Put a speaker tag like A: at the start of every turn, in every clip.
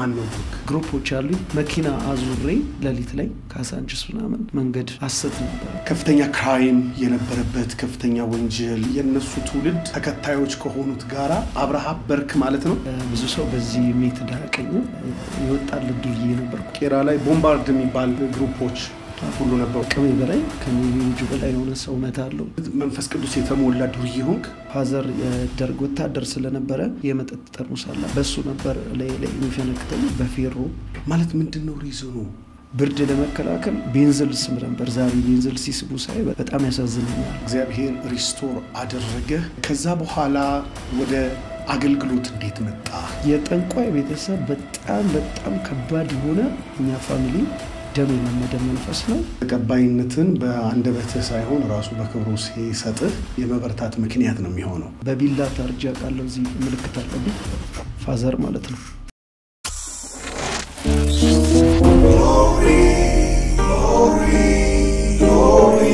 A: ማን ነው
B: ግሩፖች አሉ መኪና አዙሬ ለሊት ላይ ካሳንችስ ምናምን መንገድ አሰት ነበር
A: ከፍተኛ ክራይም የነበረበት ከፍተኛ ወንጀል የነሱ ትውልድ ተከታዮች ከሆኑት ጋራ አብርሃም በርክ ማለት ነው
B: ብዙ ሰው በዚህ ሚት ዳቀኝ ይወጣል ዱርዬ ነበር
A: ቄራ ላይ ቦምባርድ የሚባል ግሩፖች ሁሉ ነበር
B: ከመ በላይ ከሚዩጁ በላይ ሆነ ሰው መታለው
A: መንፈስ ቅዱስ የተሞላ ዱርዬ ሆንክ
B: ፋዘር የደርግ ወታደር ስለነበረ የመጠጥ ጠርሙስ አለ በሱ ነበር ላይ የሚፈነክተው በፌሮ
A: ማለት ምንድነው ሪዝኑ
B: ብርድ ለመከላከል ቤንዝል ስም ነበር ዛሬ ቤንዝል ሲስቡ ሳይ በጣም ያሳዝነኛል
A: እግዚአብሔር ሪስቶር አደረገ ከዛ በኋላ ወደ አገልግሎት እንዴት መጣ
B: የጠንቋይ ቤተሰብ በጣም ከባድ ሆነ እኛ ፋሚሊ ደምና መንፈስ ነው
A: ተቀባይነትን በአንደበትህ ሳይሆን ራሱ በክብሩ ሲሰጥህ የመበርታት ምክንያት ነው የሚሆነው
B: በቢላ ታርጃ ቃለው እዚህ ምልክት አለብኝ ፋዘር ማለት ነው glory glory glory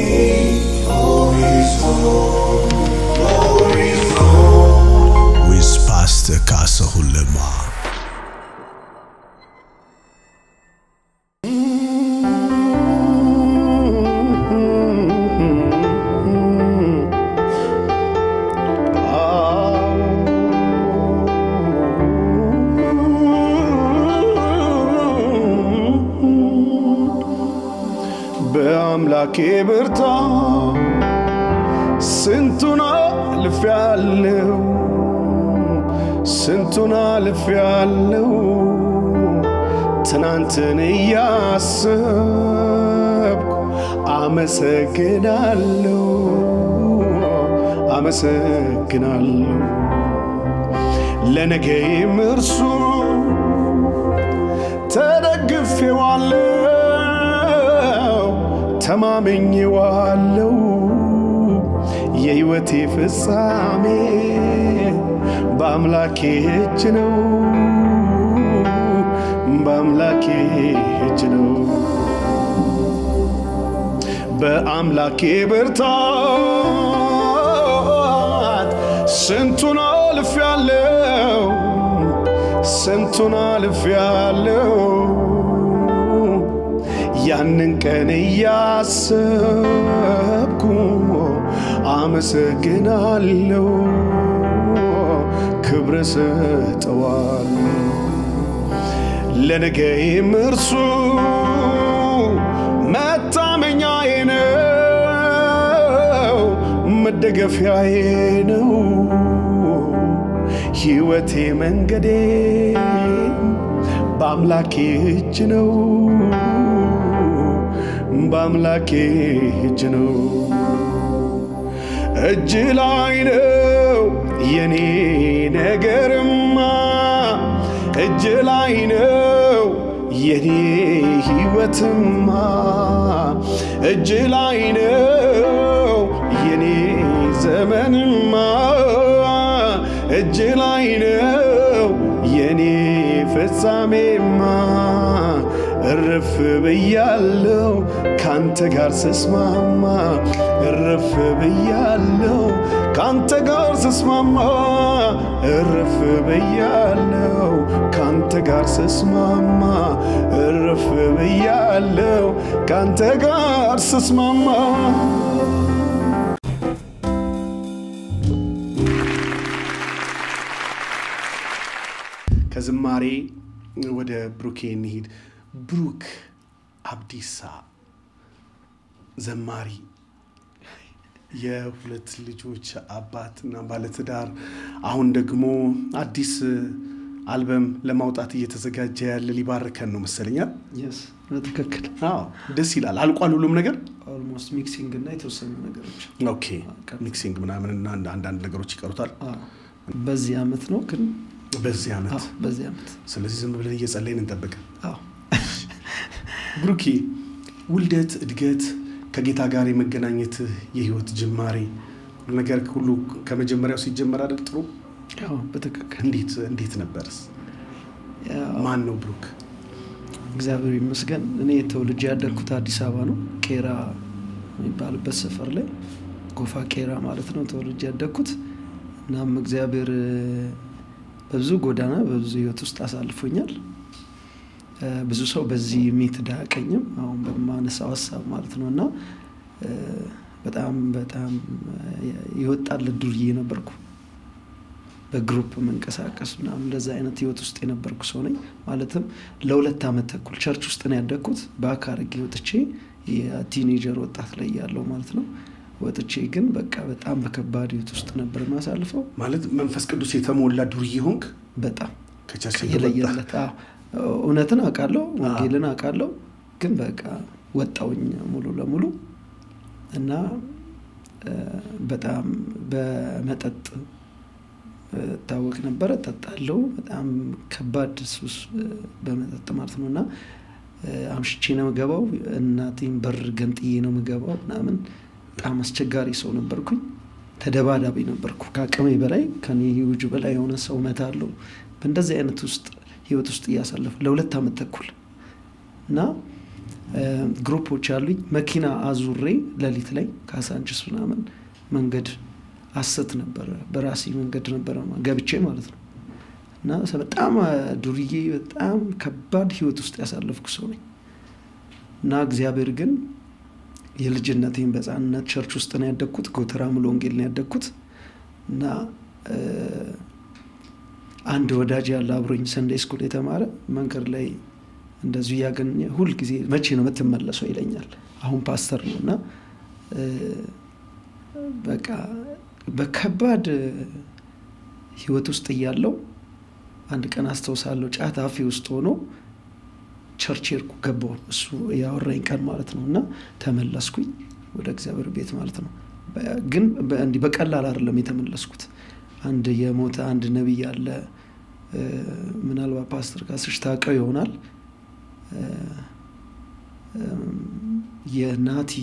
B: glory
C: with Pastor Kasahulema
A: በአምላኬ ብርታ ስንቱን አልፌያለሁ ትናንትን ያሰብኩ አመሰግናለሁ ለነገዬም እርሱ ተደግፌዋለሁ ተማመኝዋለሁ የህይወቴ ፍጻሜ በአምላኬ እጅ ነው በአምላኬ ብርታት ስንቱን አልፌያለሁ ያንን ቀን ያሰብኩ አመሰግናለሁ ክብር ሰጠዋለሁ ለነገዬም እርሱ መታመኛዬ ነው መደገፊያዬ ነው ሕይወቴ መንገዴ በአምላኬ እጅ ነው እጅ ላይ ነው የኔ ነገርማ እጅ ላይ ነው የኔ ሕይወትማ እጅ ላይ ነው የኔ ዘመንማ እጅ ላይ ነው የኔ ፍጻሜማ እረፍ ብያለሁ ካንተ ጋር ስስማማ እረፍ ብያለሁ ካንተ ጋር ስስማማ እረፍ ብያለሁ ካንተ ጋር ስስማማ እረፍ ብያለሁ ካንተ ጋር ስስማማ ከዝማሬ ወደ ብሩኬ እንሂድ ብሩክ አብዲሳ ዘማሪ የሁለት ልጆች አባትና ባለትዳር አሁን ደግሞ አዲስ አልበም ለማውጣት እየተዘጋጀ ያለ ሊባርከን ነው መሰለኛል
B: yes በትክክል
A: ደስ ይላል አልቋል ሁሉም ነገር
B: almost mixing እና የተወሰኑ ነገሮች
A: ኦኬ ሚክሲንግ ምናምን እና አንዳንድ ነገሮች ይቀሩታል
B: በዚህ አመት ነው ግን
A: በዚህ አመት ስለዚህ ዝም ብለን እየጸለይን እንጠብቅ ብሩኪ ውልደት እድገት ከጌታ ጋር የመገናኘት የህይወት ጅማሬ ነገር ሁሉ ከመጀመሪያው ሲጀመር አይደል ጥሩ
B: በትክክል
A: እንዴት ነበርስ ማን ነው ብሩክ
B: እግዚአብሔር ይመስገን እኔ ተወልጄ ያደግኩት አዲስ አበባ ነው ቄራ የሚባልበት ሰፈር ላይ ጎፋ ቄራ ማለት ነው ተወልጄ ያደግኩት እናም እግዚአብሔር በብዙ ጎዳና በብዙ ህይወት ውስጥ አሳልፎኛል ብዙ ሰው በዚህ የሚትዳቀኝም አሁን በማነሳው ሐሳብ ማለት ነውና በጣም ይወጣል ዱርዬ ነበርኩ በግሩፕ መንቀሳቀስ ምናምን እንደዛ አይነት ህይወት ውስጥ የነበርኩ ሰው ነኝ ማለትም ለ2 አመት ተኩል ቸርች ውስጥ ነው ያደግኩት በአካረግ ወጥቼ የቲኔጀር ወጣት ላይ ያለው ማለት ነው ወጥቼ ግን በቃ በጣም በከባድ ህይወት ውስጥ ነበር ማሳልፈው
A: ማለት መንፈስ ቅዱስ የተሞላ ዱርዬ ሆንክ
B: በጣም
A: ከቸርች
B: የለየለት እውነትን አውቃለሁ ወንጌልን አውቃለሁ ግን በቃ ወጣውኝ ሙሉ ለሙሉ እና በጣም በመጠጥ ታወቅ ነበር ተጣለው በጣም ከባድ ሱስ በመጠጥ ማለት ነውና አምሽቼ ነው ገባው እናቴን በር ገንጥዬ ነው መገባው ምናምን በጣም አስቸጋሪ ሰው ነበርኩኝ ተደባዳቢ ነበርኩ ከአቅሜ በላይ ከኔ ህይወት በላይ የሆነ ሰው መታለው በእንደዚህ አይነት ውስጥ ህይወት ውስጥ ያሳለፈ ለ2 አመት ተኩል እና ግሩፖች አሉኝ መኪና አዙሬ ለሊት ላይ ካሳንችስ ምናምን መንገድ አሰት ነበር በራሲ መንገድ ነበር ገብቼ ማለት ነው እና በጣም ዱርዬ በጣም ከባድ ህይወት ውስጥ ያሳለፍኩ ሰው ነኝ እና እግዚአብሔር ግን የልጅነቴን በጻንነት ቸርች ውስጥ ነው ያደግኩት ጎተራ ሙሉ ወንጌል ነው ያደግኩት እና አንድ ወዳጅ ያለ አብሮኝ ሰንዴይ ስኩል የተማረ መንገድ ላይ እንደዚህ ያገኘ ሁሉ ጊዜ መቼ ነው የምትመለሰው ይለኛል አሁን ፓስተር ነውና በቃ በከባድ ህይወት ውስጥ ያለው አንድ ቀን አስተውሳለሁ ጫት አፌ ውስጥ ሆኖ ቸርችርኩ ገባው እሱ ያወራኝ ቀን ማለት ነውና ተመለስኩኝ ወደ እግዚአብሔር ቤት ማለት ነው ግን እንዲ በቀላል አይደለም የተመለስኩት አንድ የሞተ አንድ ነብይ አለ ምናልባት ፓስተር ካስሽ ታውቀው ይሆናል የናቲ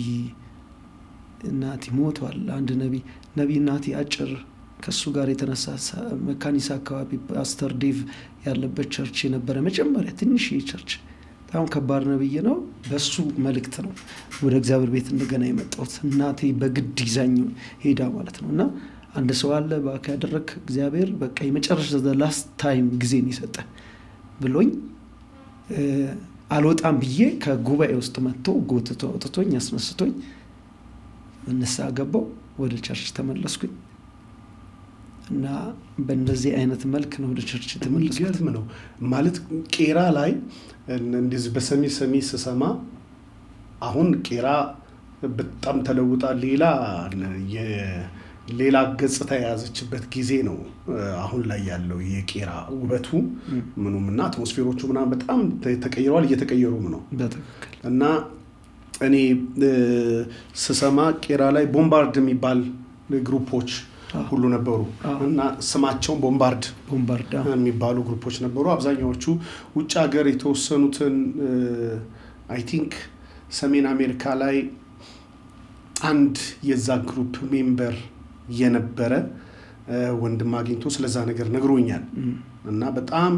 B: ሞቷል አንድ ነብይ ናቲ አጭር ከሱ ጋር የተነሳ መካኒሳ አካባቢ ፓስተር ዴቭ ያለበት ቸርች የነበረ መጀመሪያ ትንሽ ቸርች በጣም ከባድ ነብይ ነው በሱ መልእክት ነው ወደ እግዚአብሔር ቤት እንደገና የመጣሁት እናቴ በግድ ይዛኝ ሄዳ ማለት ነውና አንድ ሰው አለ ባካ ያደረክ እግዚአብሔር በቃ የመጨረሻ ላስት ታይም ጊዜን ይሰጠ ብሎኝ አልወጣም ብዬ ከጉባኤ ውስጥ መጥቶ ጎትቶ አውጥቶኝ አስነስቶኝ እንሳ ገባው ወደ ቸርች ተመለስኩኝ እና በእንደዚህ አይነት መልክ ነው ወደ ቸርች ተመለስኩት
A: ነው ማለት ቄራ ላይ እንደዚህ በሰሚ ስሰማ አሁን ቄራ በጣም ተለውጣ ሌላ ገጽታ ያዘችበት ጊዜ ነው አሁን ላይ ያለው የቄራ ውበቱ ምኑምና አትሞስፌሮቹ ምናምን በጣም ተቀይሯል እየተቀየሩም ነው እና እኔ ስሰማ ቄራ ላይ ቦምባርድ የሚባል ግሩፖች ሁሉ ነበሩ እና ስማቸው ቦምባርድ የሚባሉ ግሩፖች ነበሩ አብዛኛዎቹ ውጭ ሀገር የተወሰኑትን አይ ቲንክ ሰሜን አሜሪካ ላይ አንድ የዛ ግሩፕ ሜምበር የነበረ ወንድም አግኝቶ ስለዛ ነገር ነግሮኛል እና በጣም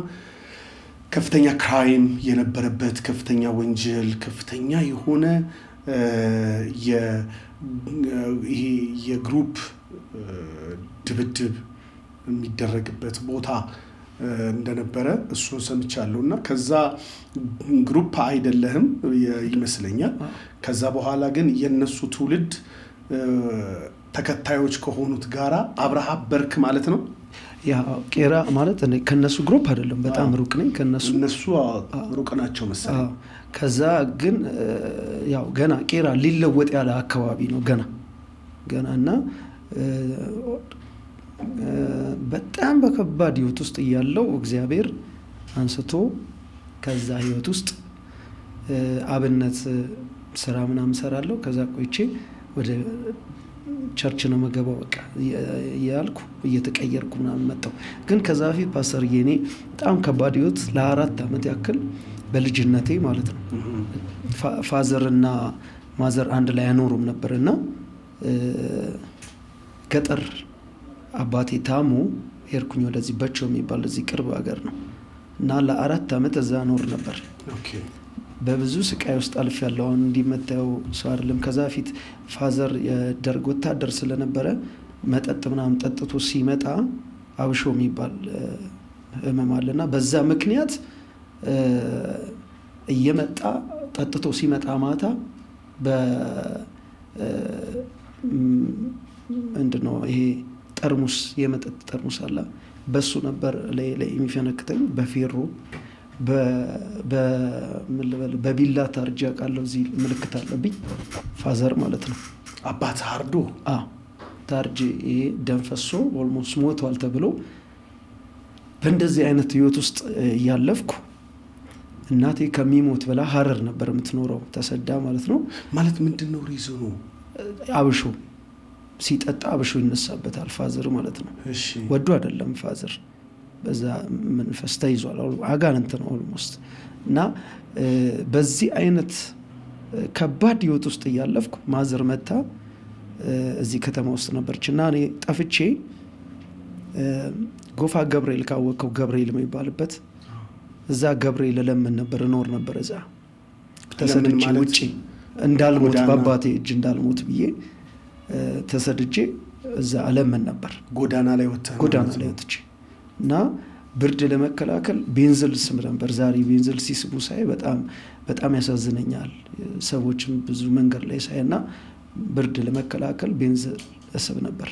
A: ከፍተኛ ክራይም የነበረበት ከፍተኛ ወንጀል ከፍተኛ የሆነ የግሩፕ ድብድብ የሚደረግበት ቦታ እንደነበረ እሱን ሰምቻለሁና ከዛ ግሩፕ አይደለም ይመስለኛል ከዛ በኋላ ግን የነሱ ትውልድ ተከታዮች ከሆኑት ጋራ አብርሃም በርክ ማለት ነው
B: ያ ቄራ ማለት ከነሱ ግሩፕ አይደለም በጣም ሩቅ ነኝ
A: ከነሱ ሩቅ ናቸው መሰለኝ
B: ከዛ ግን ያው ገና ቄራ ሊለወጥ ያለ አካባቢ ነው ገናና በጣም በከባድ ህይወት ውስጥ ያለው እግዚአብሔር አንስቶ ከዛ ህይወት ውስጥ አብነት ስራ ምናምን ሰራለው ከዛ ቆይቼ ወደ ቸርች ነው መገባው በቃ ያልኩ እየተቀየርኩ ምናምን መጣው ግን ከዛ በፊት ፓስተር የኔ በጣም ከባድ ህይወት ለ4 አመት ያክል በልጅነቴ ማለት ነው ፋዘርና ማዘር አንድ ላይ ያኖሩም ነበርና ገጠር አባቴ ታሙ ሄርኩኝ ወደዚህ በቾ የሚባል እዚህ ቅርብ ሀገር ነው እና ለ4 አመት እዛ ኖር ነበር
A: ኦኬ
B: በብዙ ስቃይ ውስጥ አልፍ ያለው እንዲመጣው ሰው አይደለም ከዛ ፊት ፋዘር የደርግ ወታደር ስለነበረ መጠጥ ምናምን ጠጥቶ ሲመጣ አብሾ የሚባል ህመም አለና በዛ ምክንያት እየመጣ ጠጥቶ ሲመጣ ማታ እንደነው ይሄ ጠርሙስ የመጠጥ ጠርሙስ አለ በሱ ነበር ላይ የሚፈነክተኝ በፌሮ በቢላ ታርጃ ቃለው እዚህ ምልክት አለብኝ ፋዘር ማለት ነው
A: አባት አርዶ
B: ታርጂ ደንፈሶ ኦልሞስት ሞቷል ተብሎ በእንደዚህ አይነት ህይወት ውስጥ ያለፍኩ እናቴ ከሚሞት በላ ሐረር ነበር የምትኖረው ተሰዳ ማለት ነው
A: ማለት ምንድነው ሪዝኑ
B: አብሾ ሲጠጣ አብሾ ይነሳበታል ፋዘር ማለት ነው
A: እሺ
B: ወዱ አይደለም ፋዘር በዛ መንፈስ ተይዟል አጋንንት ነው ኦልሞስት እና በዚህ አይነት ከባድ ህይወት ውስጥ ያለፍኩ ማዘር መታ እዚህ ከተማ ውስጥ ነበርችና እኔ ጠፍቼ ጎፋ ገብርኤል ካወቀው ገብርኤል የሚባልበት እዛ ገብርኤል ለምን ነበር ኖር ነበር እዛ ተሰድቼ ውጪ እንዳልሞት ባባቴ እጅ እንዳልሞት ብዬ ተሰድቼ እዛ ለምን ነበር
A: ጎዳና ላይ ወጥቼ
B: እና ብርድ ለመከላከል ቤንዝል ስም ነበር ዛሬ ቤንዝል ሲስቡ ሳይ በጣም ያሳዝነኛል ሰዎችም ብዙ መንገድ ላይ ሳይና ብርድ ለመከላከል ቤንዝል እስብ ነበር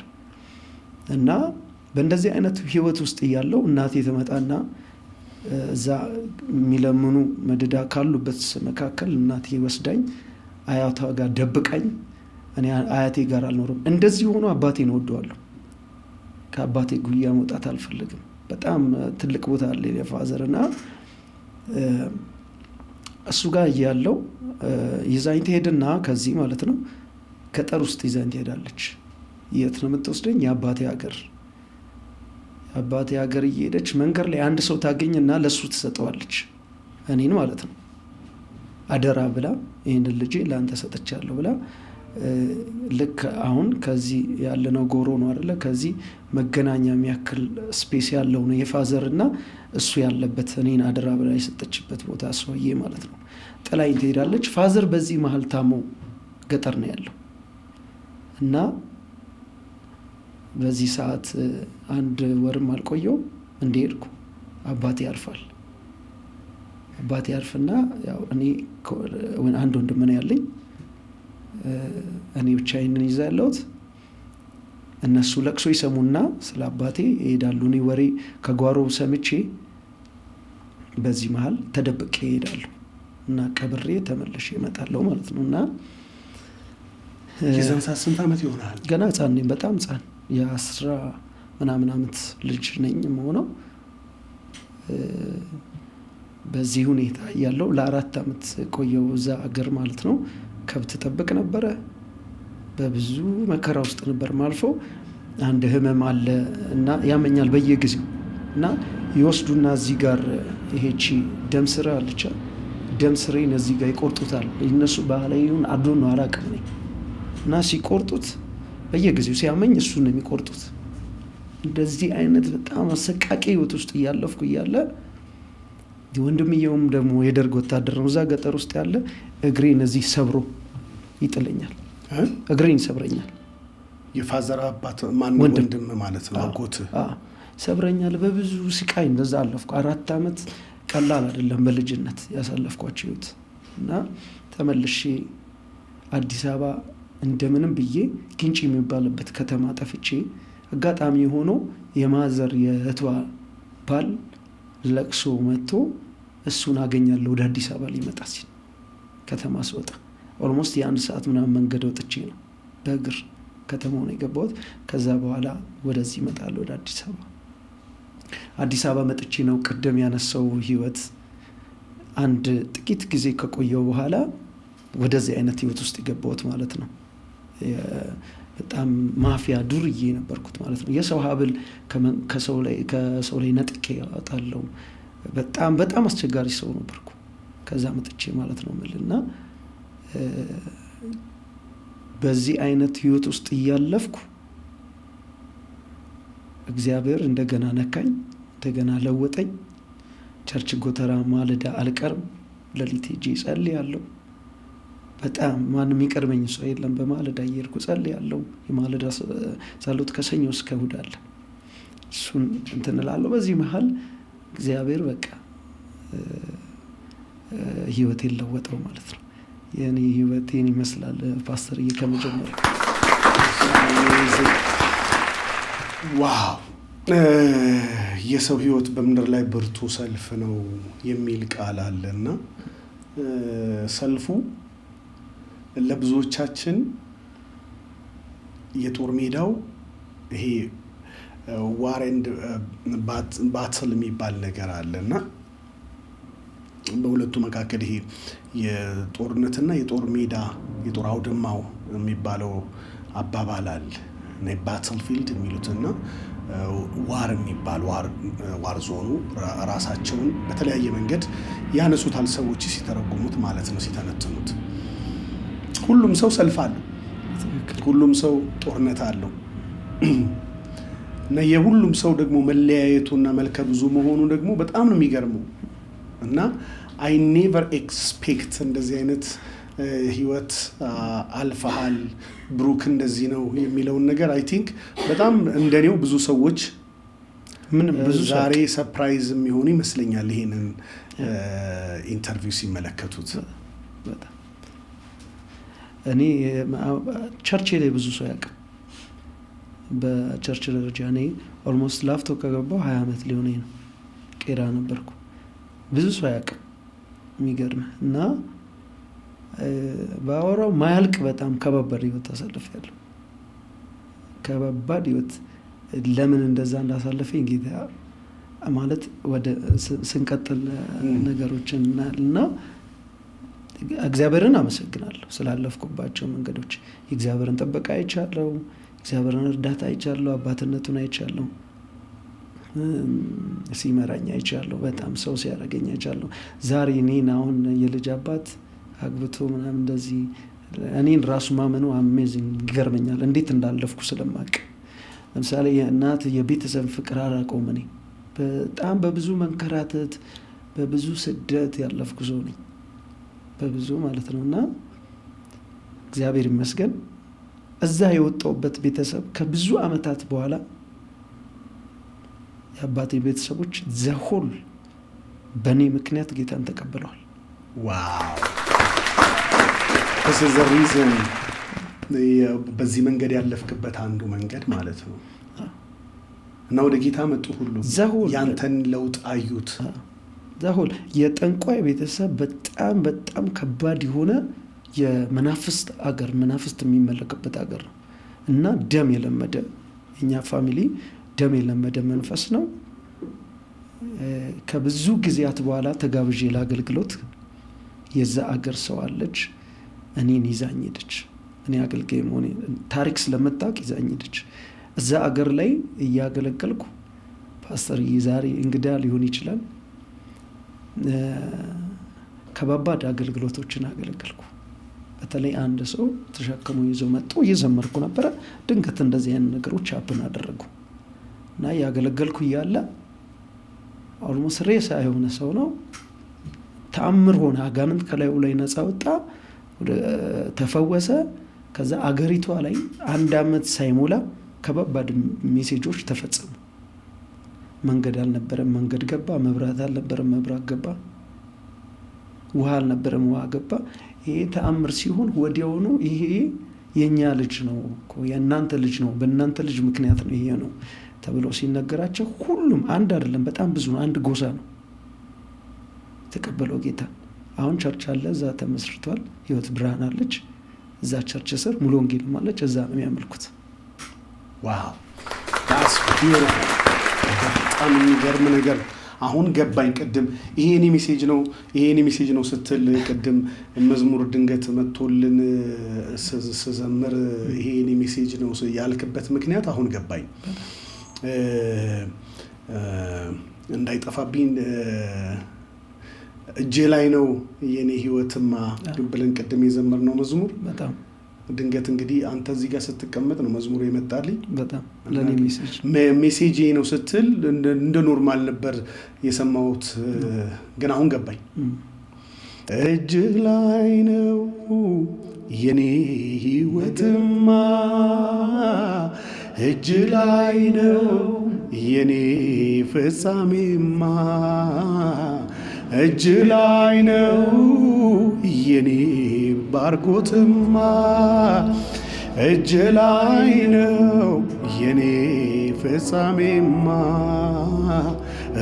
B: እና በእንደዚህ አይነት ህይወት ውስጥ ያለው እናቴ ተመጣና እዛ ሚለምኑ መደዳ ካሉበት መካከል እናቴ ወስዳኝ አያቷ ጋር ደብቀኝ እኔ አያቴ ጋር አልኖርም እንደዚህ ሆኖ አባቴን ወደዋለሁ ከአባቴ ጉያ መውጣት አልፈልግም በጣም ትልቅ ቦታ አለ የፋዘርና እሱ ጋር ያለው ይዛኝ ትሄድና ከዚህ ማለት ነው ከጠር ውስጥ ይዛኝ ትሄዳለች የት ነው የምትወስደኝ የአባቴ ሀገር እየሄደች መንገር ላይ አንድ ሰው ታገኝና ለሱ ትሰጠዋለች እኔን ማለት ነው አደራ ብላ ይሄን ልጅ ላንተ ሰጥቻለሁ ብላ ልክ አሁን ከዚህ ያለነው ጎሮ ነው አይደለ ከዚህ መገናኛ የሚያክል ስፔስ ያለው ነው የፋዘርና እሱ ያለበት እኔን አደራ ብላ የሰጠችበት ቦታ ሰውዬ ማለት ነው ጥላኝ ትሄዳለች ፋዘር በዚህ መሃል ታሞ ገጠር ነው ያለው እና በዚህ ሰዓት አንድ ወርም አልቆየው እንደሄድኩ አባቴ ያርፍና ያው እኔ አንድ ወንድም ነው ያለኝ እኔ ብቻዬን ይዛለሁት እነሱ ለቅሶ ይሰሙና ስለ አባቴ ይሄዳሉ እኔ ወሬ ከጓሮ ሰምቼ በዚህ መሃል ተደብቄ ይሄዳለሁ እና ቀብሬ ተመልሼ እመጣለሁ ማለት ነውና
A: የዛን ሰዓት ስንት አመት ይሆናል
B: ገና ህፃን ነኝ በጣም ህፃን የ10 ምናምን አመት ልጅ ነኝ የምሆነው በዚህ ሁኔታ ያለው ለ4 አመት ቆየው እዛ አገር ማለት ነው ከብት ተጠብቅ ነበር በብዙ መከራ ውስጥ ነበር ማልፎ አንድ ህመም አለ እና ያመኛል በየጊዜው እና ይወስዱና እዚህ ጋር ይሄቺ ደምስራ አለች ደምስሬን እዚህ ጋር ይቆርጡታል እነሱ ባህላዊውን አዶን ነው አላቀኝ እና ሲቆርጡት በየጊዜው ሲያመኝ እሱ ነው የሚቆርጡት እንደዚህ አይነት በጣም አሰቃቂ ህይወት ውስጥ ያለፍኩ ይያለ ወንድምየውም ደግሞ የደርግ ወታደር ነው እዛ ገጠር ውስጥ ያለ እግሬን እዚህ ሰብሮ ይጥለኛል እግሬን ሰብረኛል
A: የፋዘር አባት ማን ወንድም ማለት ነው አጎት
B: ሰብረኛል በብዙ ስቃይ እንደዛ አለፍኩ 4 አመት ቀላል አይደለም በልጅነት ያሳለፍኳቸው እና ተመልሼ አዲስ አበባ እንደምንም ብዬ ግንጪ የሚባልበት ከተማ ጠፍቼ አጋጣሚ ሆኖ የማዘር የእህቷ ባል ለቅሶ መጥቶ እሱን አገኛለሁ ወደ አዲስ አበባ ሊመጣ ሲል ከተማ ስወጣ ኦልሞስት የ1 ሰዓት ምናምን መንገድ ወጥቼ ነው በእግር ከተማው ነው የገባሁት ከዛ በኋላ ወደዚህ መጣለሁ ወደ አዲስ አበባ መጥቼ ነው ቀደም ያነሳው ህይወት አንድ ጥቂት ጊዜ ከቆየው በኋላ ወደዚህ አይነት ህይወት ውስጥ የገባሁት ማለት ነው በጣም ማፊያ ዱርዬ ነበርኩት ማለት ነው የሰው ሀብል ከሰው ላይ ነጥቄ አጣለው በጣም አስቸጋሪ ሰው ነበርኩ ከዛ መጥቼ ማለት ነው ማለት በዚህ አይነት ህይወት ውስጥ ያለፍኩ እግዚአብሔር እንደገና ነካኝ እንደገና ለወጠኝ ቸርች ጎተራ ማለዳ አልቀርም ለሊት ሄጄ ጸልያለሁ በጣም ማንም ይቀርመኝ ሰው የለም በማለዳ እየሄድኩ ጸልያለሁ የማለዳ ጸሎት ከሰኞ እስከ እሑድ አለ እሱን እንትን እላለሁ በዚህ መሃል እግዚአብሔር በቃ ህይወት የለወጠው ማለት ነው። የኔ ህይወት የኔ ይመስላል ፓስተር ከመጀመሪያ
A: ዋው የሰው ህይወት በመንደር ላይ ብርቱ ሰልፍ ነው የሚል ቃል አለና ሰልፉ ለብዙዎቻችን የጦር ሜዳው ይሄ ዋር ኤንድ ባትል የሚባል ነገር አለና በሁለቱ መካከል ይሄ የጦርነትና የጦር ሜዳ የጦር አውድማው የሚባለው አባባል አለ እና ባትል ፊልድ የሚሉትና ዋር የሚባል ዋር ዞኑ ራሳቸውን በተለያየ መንገድ ያነሱታል ሰዎች ሲተረጉሙት ማለት ነው ሲተነትኑት። ሁሉም ሰው ሰልፍ አለው፣ ሁሉም ሰው ጦርነት አለው እና የሁሉም ሰው ደግሞ መለያየቱና መልከ ብዙ መሆኑ ደግሞ በጣም ነው የሚገርመው እና I never expect እንደዚህ አይነት ህይወት አልፈሃል ብሩክ እንደዚህ ነው የሚለው ነገር I think በጣም እንደኔው ብዙ ሰዎች ብዙ ዛሬ ሰርፕራይዝ የሚሆኑ ይመስለኛል ይሄንን ኢንተርቪው ሲመለከቱት።
B: በጣም እኔ ቸርች ላይ ብዙ ሰው ያውቃል። በቸርች ደረጃ እኔ ኦልሞስት ላፍቶ ከገባው 20 አመት ሊሆነኝ ነው። ቄራ ነበርኩ። ብዙ ሰው ያውቃል የሚገርም እና ባወራው ማያልቅ በጣም ከባባድ ህይወት አሳልፌያለሁ። ከባባድ ህይወት ለምን እንደዛ እንዳሳለፈኝ ጌታ ማለት ወደ ስንቀጥል ነገሮችን እና እግዚአብሔርን አመሰግናለሁ ስላለፍኩባቸው መንገዶች። እግዚአብሔርን ጥበቃ አይቻለሁ፣ እግዚአብሔርን እርዳታ አይቻለሁ፣ አባትነቱን አይቻለሁ፣ ሲመራኝ አይቻለሁ፣ በጣም ሰው ሲያደርገኝ አይቻለሁ። ዛሬ እኔን አሁን የልጅ አባት አግብቶ ምናምን እንደዚህ እኔን ራሱ ማመኑ አሜዚንግ ይገርመኛል እንዴት እንዳለፍኩ ስለማቅ። ለምሳሌ የእናት የቤተሰብ ፍቅር አራቀው እኔ በጣም በብዙ መንከራተት በብዙ ስደት ያለፍኩ ሰው ነኝ በብዙ ማለት ነውና እግዚአብሔር ይመስገን እዛ የወጣውበት ቤተሰብ ከብዙ አመታት በኋላ የአባቴ ቤተሰቦች ዘሆል በኔ ምክንያት ጌታን ተቀበለዋል።
A: ዋው this is the reason በዚህ መንገድ ያለፍክበት አንዱ መንገድ ማለት ነው እና ወደ ጌታ መጡ ሁሉ ያንተን ለውጥ አዩት።
B: ዘሆል የጠንቋይ ቤተሰብ በጣም በጣም ከባድ የሆነ የመናፍስት አገር መናፍስት የሚመለክበት አገር ነው እና ደም የለመደ እኛ ፋሚሊ ደም የለመደ መንፈስ ነው። ከብዙ ጊዜያት በኋላ ተጋብዤ ለአገልግሎት የዛ አገር ሰው አለች እኔን ይዛኝ ሄደች። እኔ አገልጋይ ሆኜ ታሪክ ስለመጣቅ ይዛኝ ሄደች። እዛ አገር ላይ እያገለገልኩ ፓስተር ዛሬ እንግዳ ሊሆን ይችላል ከባባድ አገልግሎቶችን አገለገልኩ። በተለይ አንድ ሰው ተሸክሞ ይዞ መጥቶ እየዘመርኩ ነበር። ድንገት እንደዚህ አይነት ነገሮች አብን አደረጉ እና ያገለገልኩ ይያለ ኦልሞስት ሬሳ የሆነ ሰው ነው ተአምር ሆነ። አጋንንት ከላዩ ላይ ነፃ ወጣ፣ ወደ ተፈወሰ። ከዛ አገሪቷ ላይ 1 አመት ሳይሞላ ከባባድ ሜሴጆች ተፈጸሙ። መንገድ አልነበረም፣ መንገድ ገባ። መብራት አልነበረም፣ መብራት ገባ። ውሃ አልነበረም፣ ውሃ ገባ። ይሄ ተአምር ሲሆን ወዲያውኑ ይሄ የኛ ልጅ ነው እኮ የእናንተ ልጅ ነው፣ በእናንተ ልጅ ምክንያት ነው ይሄ ነው ተብሎ ሲነገራቸው ሁሉም አንድ አይደለም በጣም ብዙ ነው፣ አንድ ጎሳ ነው ተቀበለው ጌታ። አሁን ቸርች አለ እዛ ተመስርቷል፣ ህይወት ብርሃን አለች እዛ ቸርች ስር፣ ሙሉ ወንጌል ማለት እዛ ነው የሚያመልኩት።
A: ዋው that's beautiful በጣም የሚገርም ነገር። አሁን ገባኝ። ቅድም ይሄኔ ሜሴጅ ነው ስትል ቅድም መዝሙር ድንገት መጥቶልን ስዘምር ይሄኔ ሜሴጅ ነው ያልክበት ምክንያት አሁን ገባኝ። እንዳይጠፋብኝ እጄ ላይ ነው የኔ ህይወትማ ብለን ቅድም የዘመርነው መዝሙር በጣም ድንገት እንግዲህ አንተ እዚህ ጋር ስትቀመጥ ነው መዝሙሩ የመጣልኝ።
B: በጣም ለኔ
A: ሜሴጅ ነው ስትል እንደ ኖርማል ነበር የሰማሁት፣ ግን አሁን ገባኝ። እጅ ላይ ነው የኔ ህይወትማ እጅ ላይ ነው የኔ ፍጻሜማ እጅ ላይ ነው የኔ ባርኮትማ እጅ ላይ ነው የኔ ፍጻሜማ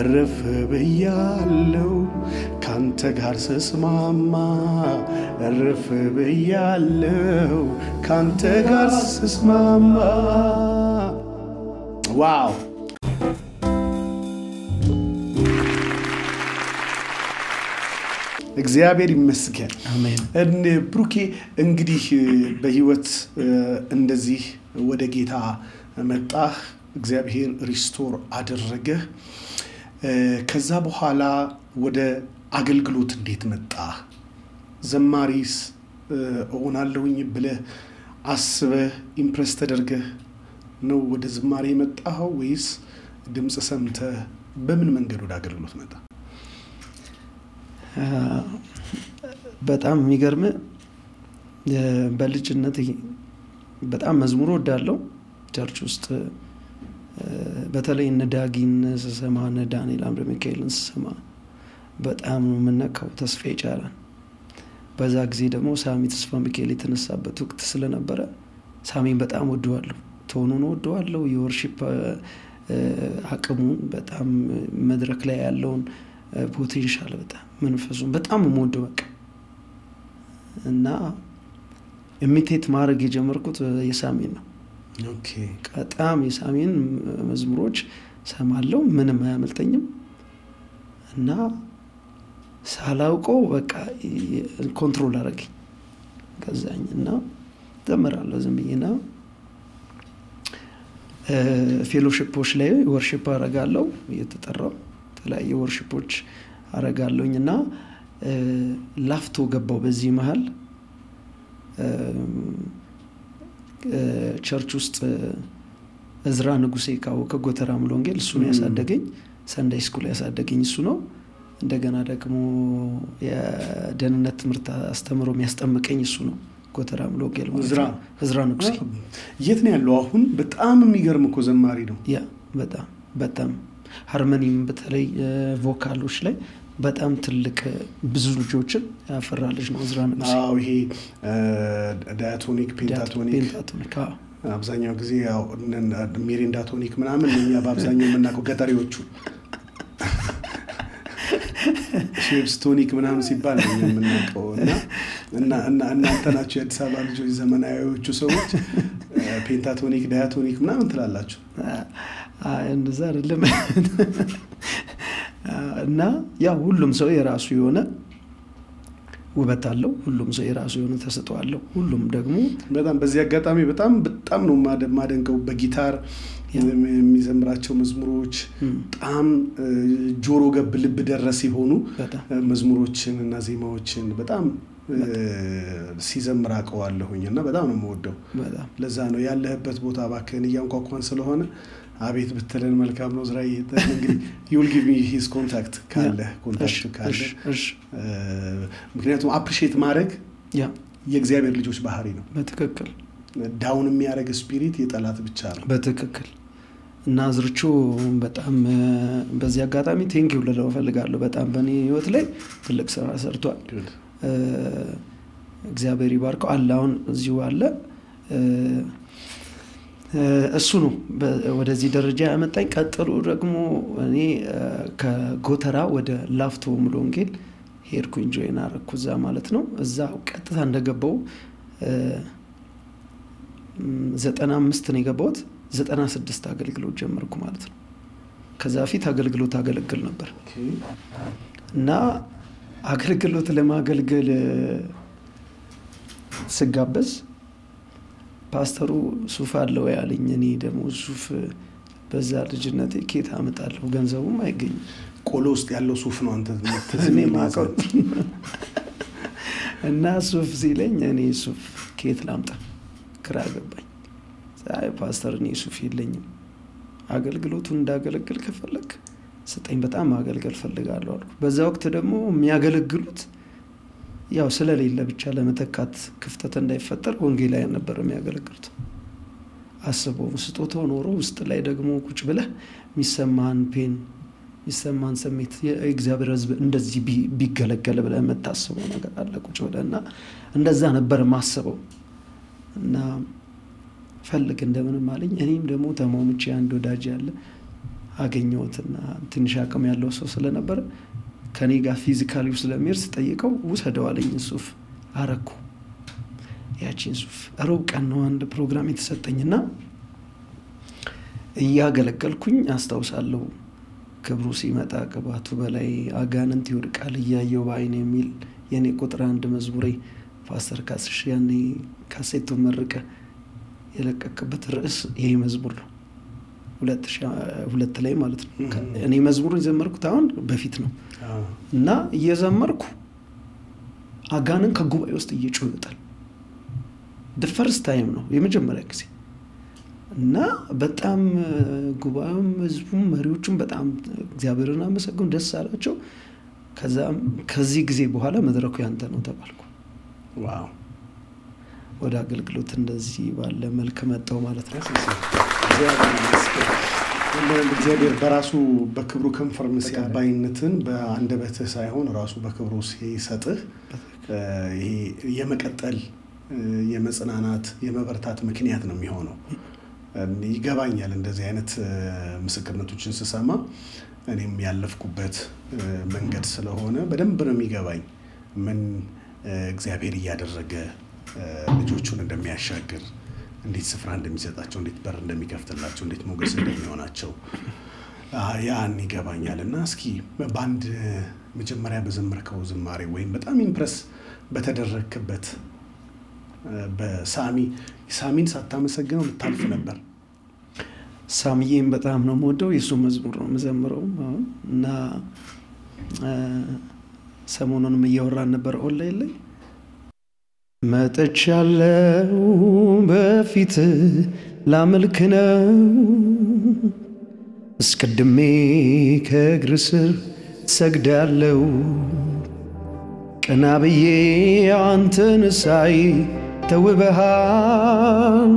A: እረፍ ብያለው ካንተ ጋር ስስማማ እረፍ ብያለው ካንተ ጋር ስስማማ ዋው እግዚአብሔር ይመስገን
B: አሜን
A: ብሩኬ እንግዲህ በህይወት እንደዚህ ወደ ጌታ መጣህ እግዚአብሔር ሪስቶር አደረገህ ከዛ በኋላ ወደ አገልግሎት እንዴት መጣህ ዘማሪስ ሆናለሁኝ ብለህ አስበህ ኢምፕረስ ተደርገህ ነው ወደ ዝማሬ መጣኸው ወይስ ድምጽ ሰምተህ በምን መንገድ ወደ አገልግሎት መጣ
B: በጣም የሚገርም በልጅነት በጣም መዝሙር ወዳለው ቸርች ውስጥ በተለይ ነዳጊን ሰማ ነዳንኤል አምደ ሚካኤልን ሰማ በጣም ምንነካው ተስፋ ይቻላል በዛ ጊዜ ደግሞ ሳሚ ተስፋ ሚካኤል የተነሳበት ወቅት ስለነበረ ሳሚን በጣም ወደዋለሁ ቶኑን ወደዋለሁ የወርሺፕ አቅሙ በጣም መድረክ ላይ ያለውን ፖቴንሻል በጣም መንፈሱን በጣም ወደው በቃ እና ኢሚቴት ማድረግ የጀመርኩት የሳሚን ነው
A: ኦኬ
B: በጣም የሳሚን መዝሙሮች ሰማለው ምንም አያመልጠኝም እና ሳላውቀው በቃ ኮንትሮል አደረገኝ ከዛኝና ዘመራለሁ ዝምብዬና ፌሎሺፖች ላይ ወርሺፕ አረጋለሁ የተጠራው ተለያየ ወርሺፖች አረጋለሁኝና ላፍቶ ገባው በዚህ መሃል ቸርች ውስጥ እዝራ ንጉሴ ከጎተራ ሙሉ ወንጌል እሱ ነው ያሳደገኝ ሰንዳይ ስኩል ያሳደገኝ እሱ ነው እንደገና ደግሞ የደህንነት ትምህርት አስተምሮ የሚያስጠምቀኝ እሱ ነው ጎተራ ሙሉ ወንጌል እዝራ ንጉሴ
A: የት ነው ያለው አሁን በጣም የሚገርም እኮ ዘማሪ ነው
B: ያ በጣም ሃርመኒም በተለይ ቮካሎች ላይ በጣም ትልቅ ብዙ ልጆችን ያፈራ ልጅ ነው እዝራ ንጉሴ
A: አዎ ይሄ ዳያቶኒክ ፔንታቶኒክ አብዛኛው ጊዜ ያው ሚሪንዳቶኒክ ምናምን እኛ በአብዛኛው የምናውቀው ገጠሪዎቹ ሼፕስቶኒክ ምናምን ሲባል ነው የምናውቀው እና እናንተ ናችሁ የአዲስ አበባ ልጆች ዘመናዊዎቹ ሰዎች ፔንታቶኒክ ዳያቶኒክ ምናምን ትላላችሁ
B: እንደዛ አይደለም እና ያ ሁሉም ሰው የራሱ የሆነ ውበት አለው ሁሉም ሰው የራሱ የሆነ ተሰጥኦ አለው ሁሉም ደግሞ
A: በጣም በዚህ አጋጣሚ በጣም ነው ማደንቀው በጊታር የሚዘምራቸው መዝሙሮች በጣም ጆሮ ገብ ልብ ደረስ ይሆኑ መዝሙሮችን እና ዜማዎችን በጣም ሲዘምር አቀዋለሁኝና በጣም ነው የምወደው ለዛ ነው ያለህበት ቦታ ባከን ያንኳኳን ስለሆነ አቤት ብትለን መልካም ነው ዝራይ እንግዲህ you will give me his contact ካለ ምክንያቱም አፕሪሺየት ማድረግ የእግዚአብሔር ልጆች ባህሪ ነው
B: በትክክል
A: ዳውን የሚያረግ ስፒሪት የጠላት ብቻ ነው
B: በትክክል እና ዝርቹ በጣም በዚህ አጋጣሚ ቴንክ ዩ ልለው ፈልጋለሁ በጣም በኔ ህይወት ላይ ትልቅ ስራ ሰርቷል እግዚአብሔር ይባርከው አላውን እዚሁ አለ እሱ ነው ወደዚህ ደረጃ ያመጣኝ ቀጥሎ ደግሞ እኔ ከጎተራ ወደ ላፍቶ ሙሉ ወንጌል ሄድኩኝ ጆይን አረኩዛ ማለት ነው እዛ ቀጥታ እንደገባው 95 ነው የገባሁት 96 አገልግሎት ጀመርኩ ማለት ነው ከዛ ፊት አገልግሎት አገለግል ነበር እና አገልግሎት ለማገልገል ስጋበዝ ፓስተሩ ሱፍ አለው ያለኝ እኔ ደግሞ ሱፍ በዛ ልጅነቴ ኬት አመጣለሁ ገንዘቡም አይገኝም
A: ቆሎ ውስጥ ያለው ሱፍ ነው አንተ
B: እኔ ማቀው እና ሱፍ ሲለኝ እኔ ሱፍ ኬት ላምጣ ግራ ገባኝ ሳይ ፓስተር እኔ ሱፍ የለኝም አገልግሎቱን እንዳገለግል ከፈለክ ስጠኝ በጣም ማገልገል ፈልጋለሁ አልኩ በዛ ወቅት ደግሞ የሚያገለግሉት ያው ስለሌለ ብቻ ለመተካት ክፍተት እንዳይፈጠር ወንጌላዊ ነበር የሚያገለግሉት አስበው ስጦታው ኖሮ ውስጥ ላይ ደግሞ ቁጭ ብለህ የሚሰማን ፔን ይሰማን ስሜት የእግዚአብሔር ሕዝብ እንደዚህ ቢገለገል ብለህ የምታስበው ነገር አለ ቁጭ ብለህና እንደዛ ነበር ማስበው እና ፈልግ እንደምንም አለኝ እኔም ደግሞ ተማምቼ አንድ ወዳጅ ያለ አገኘሁትና ትንሽ አቅም ያለው ሰው ስለነበር ከኔ ጋር ፊዚካሊ ስለሚርስ ጠይቀው ወሰደው አለኝ ሱፍ አረኩ ያቺን ሱፍ ሮብ ቀን ነው አንድ ፕሮግራም የተሰጠኝና እያገለገልኩኝ አስታውሳለሁ ክብሩ ሲመጣ ቅባቱ በላይ አጋንንት ይወድቃል እያየው ባይኔ የሚል የኔ ቁጥር አንድ መዝሙሬ ፓስተር ካስሽ ያኔ ካሴቱ መርቀ የለቀቀበት ርዕስ ይሄ መዝሙር ነው 2002 ላይ ማለት ነው እኔ መዝሙሩን ዘመርኩት አሁን በፊት ነው እና እየዘመርኩ አጋንን ከጉባኤ ውስጥ እየጮህ ይወጣል the first time ነው የመጀመሪያ ጊዜ እና በጣም ጉባኤውም ህዝቡም መሪዎቹም በጣም እግዚአብሔርን አመሰግኑ ደስ አላቸው ከዚህ ጊዜ በኋላ መድረኩ ያንተ ነው ተባልኩ
A: ዋው
B: ወደ አገልግሎት እንደዚህ ባለ መልክ መጣው ማለት ነው
A: እግዚአብሔር በራሱ በክብሩ ኮንፈርም ሲያባይነትን በአንደበትህ ሳይሆን ራሱ በክብሩ ሲሰጥህ ይሄ የመቀጠል የመጽናናት የመበርታት ምክንያት ነው የሚሆነው ይገባኛል እንደዚህ አይነት ምስክርነቶችን ስሰማ እኔም ያለፍኩበት መንገድ ስለሆነ በደንብ ነው የሚገባኝ ምን እግዚአብሔር ያደረገ ልጆቹን እንደሚያሻግር እንዴት ስፍራ እንደሚሰጣቸው እንዴት በር እንደሚከፍትላቸው እንዴት ሞገስ እንደሚሆናቸው ያን ይገባኛልና እስኪ ባንድ መጀመሪያ በዘመርከው ዝማሬ ወይም በጣም ኢምፕረስ በተደረክበት በሳሚን ሳታመሰግነው ልታልፍ ነበር
B: ሳሚዬን በጣም ነው የምወደው የሱ መዝሙር ነው መዘምረው እና ሰሞኑንም እያወራን ነበር ኦንላይን ላይ መጥቻለሁ በፊት ላመልክ ነው እስቀድሜ ከእግር ስር ሰግዳለሁ ቀና ብዬ አንተን ሳይ ተውበሃል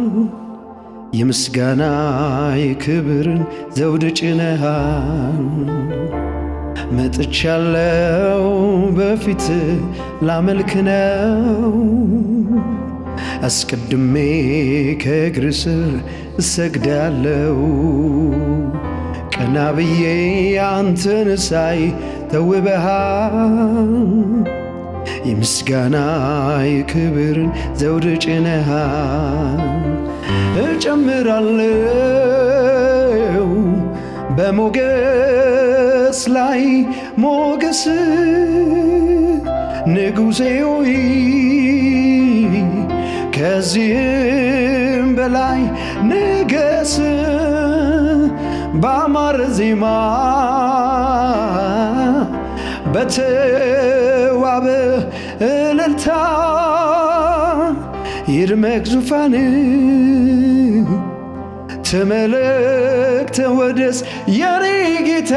B: የምስጋና የክብርን ዘውድ ጭነሃል መጥቻለሁ በፊት ላመልክ ነው አስቀድሜ ከእግር ስር እሰግዳለሁ ቀና ብዬ አንተን ሳይ ተውበሃል የምስጋና የክብርን ዘውድ ጭነሃል እጨምራለሁ በሞገስ ላይ ሞገስ ንጉሴ ሆይ ከዚህም በላይ ንገስ ባማረ ዜማ በተዋበ እልልታ ይድመቅ ዙፋን ተመለክ ተወደስ የኔ ጌታ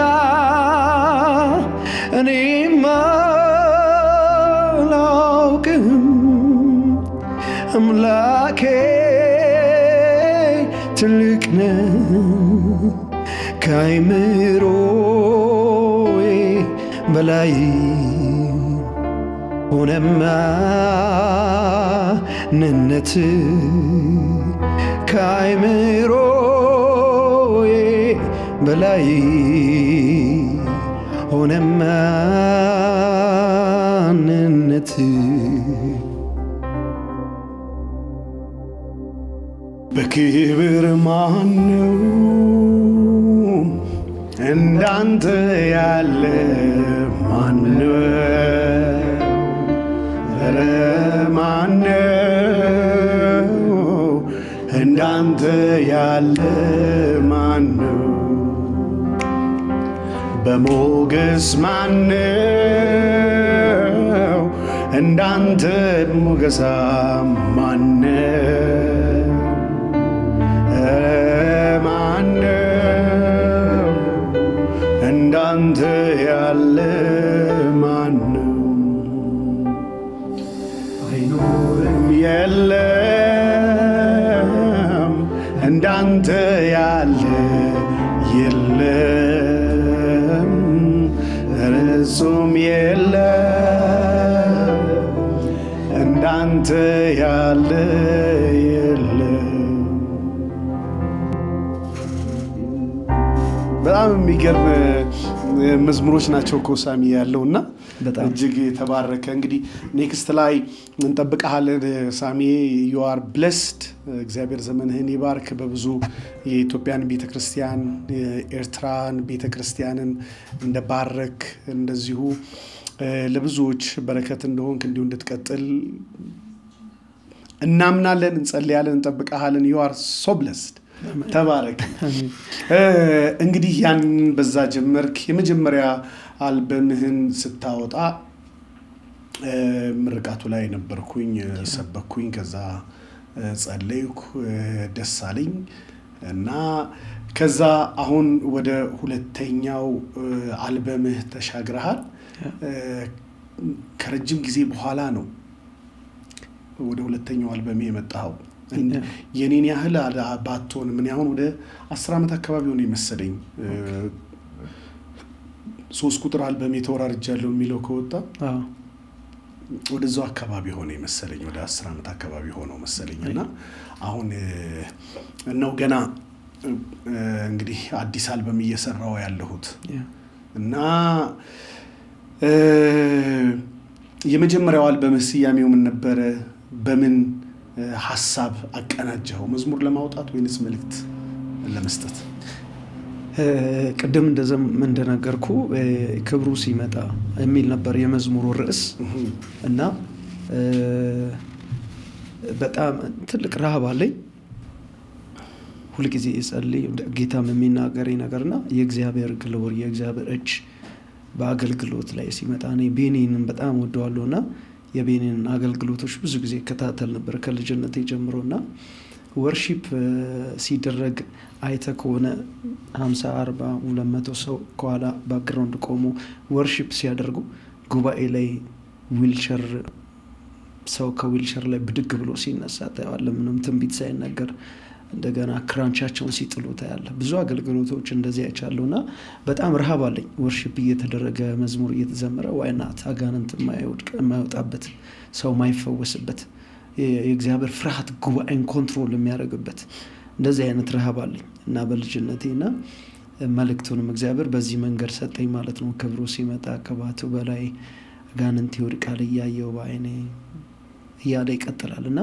B: እኔማ አላውቅም አምላኬ ትልቅ ነው ከአእምሮዬ በላይ ሆነማ ነነት ከአእምሮዬ በላይ ሆነማ ነነት
A: በክብር ማነው እንዳንተ ያለ ማነው ማነው እንዳንተ ያለ ማነው በሞገስ ማነው እንዳንተ ሞገሳም ማነው ማነው እንዳንተ ያለ ማነው አይኖርም የለም እንዳንተ ያለ የለም እንዳንተ ያለ የለም። በጣም የሚገርም መዝሙሮች ናቸው ኮሳሚ ያለውና በጣም እጅግ ተባረከ። እንግዲህ ኔክስት ላይ እንጠብቀሃለን ሳሚ። you are blessed። እግዚአብሔር ዘመንህን ይባርክ። በብዙ የኢትዮጵያን ቤተክርስቲያን ኤርትራን ቤተክርስቲያንን እንደባረክ እንደዚሁ ለብዙዎች በረከት እንደሆንክ እንዲሁ እንድትቀጥል እናምናለን፣ እንጸልያለን፣ እንጠብቀሃለን። you are so blessed። ተባረክ። እንግዲህ ያን በዛ ጀመርክ። የመጀመሪያ አልበምህን ስታወጣ ምርቃቱ ላይ ነበርኩኝ፣ ሰበኩኝ፣ ከዛ ጸለይኩ፣ ደስ አለኝ እና ከዛ አሁን ወደ ሁለተኛው አልበምህ ተሻግረሃል። ከረጅም ጊዜ በኋላ ነው ወደ ሁለተኛው አልበምህ የመጣው። የኔን ያህል ባትሆን ምን ያሁን ወደ 10 ዓመት አካባቢ ሆነ ይመስለኝ 3 ቁጥር አልበም የተወራርጃለሁ የሚለው ከወጣ ወደዛው አካባቢ ሆነ ይመስለኝ ወደ 10 ዓመት አካባቢ ሆነው መሰለኝና አሁን ነው ገና እንግዲህ አዲስ አልበም እየሰራው ያለሁት እና የመጀመሪያው አልበም ስያሜው ምን ነበር? በምን ሐሳብ አቀናጀው? መዝሙር ለማውጣት ወይስ መልእክት ለመስጠት?
B: ቀደም እንደነገርኩ ክብሩ ሲመጣ የሚል ነበር የመዝሙሩ ርዕስ እና በጣም ትልቅ ረሃብ አለኝ። ሁሉ ጊዜ እጸልይ ጌታም የሚናገረኝ ነገርና የእግዚአብሔር ግሎሪ የእግዚአብሔር እጅ በአገልግሎት ላይ ሲመጣ እኔ ቤኒንን በጣም ወደዋለሁና የቤኒን አገልግሎቶች ብዙ ጊዜ ከታተል ነበር ከልጅነቴ ጀምሮና ወርሺፕ ሲደረግ አይተ ከሆነ 50 40 200 ሰው ከኋላ ባክግራውንድ ቆሞ ወርሺፕ ሲያደርጉ ጉባኤ ላይ ዊልቸር ሰው ከዊልቸር ላይ ብድግ ብሎ ሲነሳ ታያለ። ምንም ትንቢት ሳይነገር እንደገና ክራንቻቸውን ሲጥሉ ታያለ። ብዙ አገልግሎቶች እንደዚህ አይቻለውና በጣም ረሃብ አለኝ። ወርሺፕ እየተደረገ መዝሙር እየተዘመረ ዋይናት አጋንንት የማይወጣበት ሰው ማይፈወስበት የእግዚአብሔር ፍርሃት ጉባኤን ኮንትሮል የሚያደርግበት እንደዚህ አይነት ረሃብ አለኝ እና በልጅነቴና መልእክቱንም እግዚአብሔር በዚህ መንገድ ሰጠኝ ማለት ነው። ክብሩ ሲመጣ ከባቱ በላይ አጋንንት ይወድቃል እያየው ባይኔ እያለ ይቀጥላልና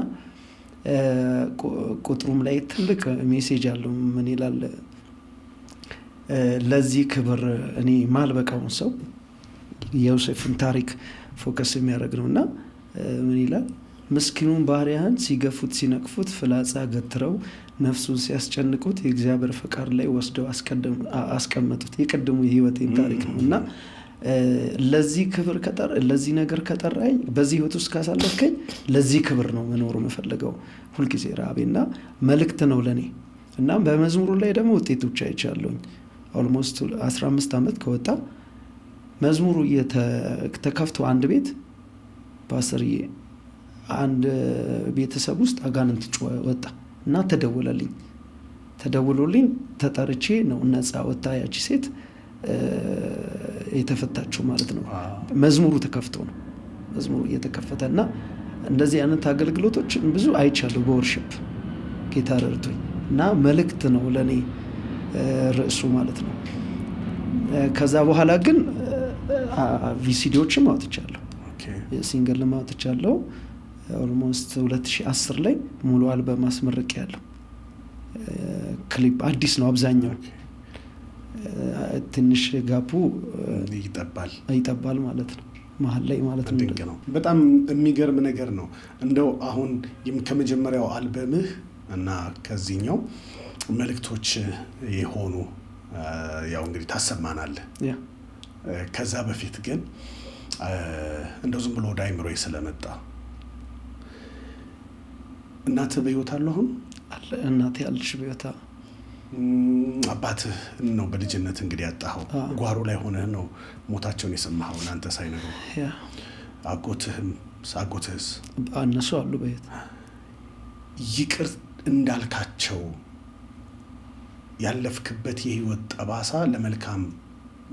B: ቁጥሩም ላይ ትልቅ ሜሴጅ አለው። ምን ይላል? ለዚህ ክብር እኔ ማልበቃው ሰው የዮሴፍን ታሪክ ፎከስ የሚያደርግ ነውና ምን ይላል? ምስኪኑን ባሪያህን ሲገፉት ሲነቅፉት ፍላጻ ገትረው ነፍሱን ሲያስጨንቁት የእግዚአብሔር ፈቃድ ላይ ወስደው አስቀመጡት። የቀደሙ የህይወቴን ታሪክ ነውና ለዚህ ክብር ለዚህ ነገር ከጠራኝ በዚህ ህይወት ውስጥ ካሳለፈኝ ለዚህ ክብር ነው መኖር የምፈልገው። ሁሉ ጊዜ ራቤና መልእክት ነው ለኔ እና በመዝሙሩ ላይ ደግሞ ውጤቶች አይቻለሁኝ። ኦልሞስት 15 ዓመት ከወጣ መዝሙሩ ተከፍቶ አንድ ቤት ፓስተርዬ አንድ ቤተሰብ ውስጥ አጋንንት ወጣ እና ተደውሎልኝ ተጠርቼ ነው ነፃ ወጣ ያቺ ሴት የተፈታችው ማለት ነው። መዝሙሩ ተከፍቶ ነው መዝሙሩ እየተከፈተና እንደዚህ አይነት አገልግሎቶች ብዙ አይቻለሁ በወርሺፕ ጌታ ረድቶኝ እና መልእክት ነው ለኔ ርዕሱ ማለት ነው። ከዛ በኋላ ግን ቪሲዲዎችም አውጥቻለሁ። ሲንግል አውጥቻለሁ። ኦልሞስት 2010 ላይ ሙሉ አልበም አስመርቄያለሁ። ክሊፕ አዲስ ነው አብዛኛው። ትንሽ ጋፑ ይጠባል ማለት ነው መሀል ላይ ማለት
A: ነው። በጣም የሚገርም ነገር ነው። እንደው አሁን ከመጀመሪያው አልበምህ እና ከዚህኛው መልእክቶች የሆኑ ያው እንግዲህ ታሰማናለህ። ከዛ በፊት ግን እንደው ዝም ብሎ ዳይምሮይ ስለመጣ እናት በህይወት አለ? አሁን
B: እናቴ አለች በህይወት።
A: አባትህ ነው በልጅነት እንግዲህ ያጣኸው። ጓሮ ላይ ሆነህ ነው ሞታቸውን የሰማኸው አንተ ሳይነግሩ። አጎትህስ
B: እነሱ አሉ በህይወት።
A: ይቅር እንዳልካቸው ያለፍክበት የህይወት ጠባሳ ለመልካም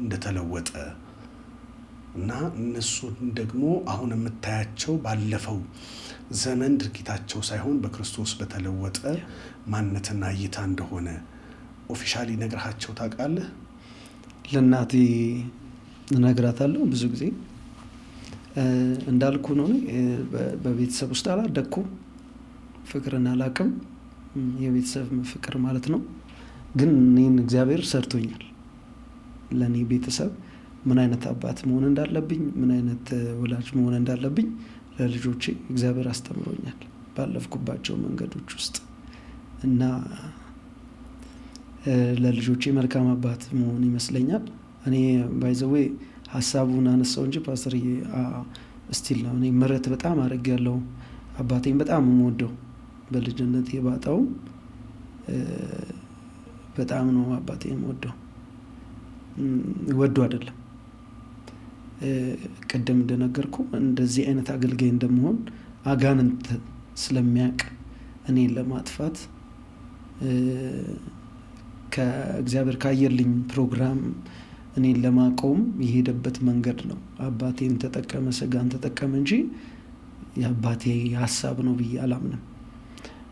A: እንደተለወጠ እና እነሱ ደግሞ አሁን የምታያቸው ባለፈው ዘመን ድርጊታቸው ሳይሆን በክርስቶስ በተለወጠ ማንነትና እይታ እንደሆነ ኦፊሻሊ ነግራቸው ታውቃለህ?
B: ለናቴ ነግራታለሁ ብዙ ጊዜ እንዳልኩ ነው። በቤተሰብ ውስጥ አላደኩም፣ ፍቅርን አላውቅም፣ የቤተሰብ ፍቅር ማለት ነው። ግን እኔን እግዚአብሔር ሰርቶኛል። ለኔ ቤተሰብ ምን አይነት አባት መሆን እንዳለብኝ፣ ምን አይነት ወላጅ መሆን እንዳለብኝ ለልጆቼ እግዚአብሔር አስተምሮኛል ባለፍኩባቸው መንገዶች ውስጥ እና ለልጆቼ መልካም አባት መሆን ይመስለኛል። እኔ ባይዘዌ ሐሳቡን አነሳው እንጂ ፓስተር ስቲል ነው። እኔ ምሕረት በጣም አድርጌያለሁ። አባቴን በጣም የምወደው በልጅነቴ ባጣው በጣም ነው አባቴን የምወደው። ወዶ አይደለም ቀደም እንደነገርኩ እንደዚህ አይነት አገልጋይ እንደምሆን አጋንንት ስለሚያውቅ እኔን ለማጥፋት ከእግዚአብሔር ካየልኝ ፕሮግራም እኔን ለማቆም የሄደበት መንገድ ነው። አባቴን ተጠቀመ፣ ስጋን ተጠቀመ እንጂ የአባቴ ሐሳብ ነው ብዬ አላምንም።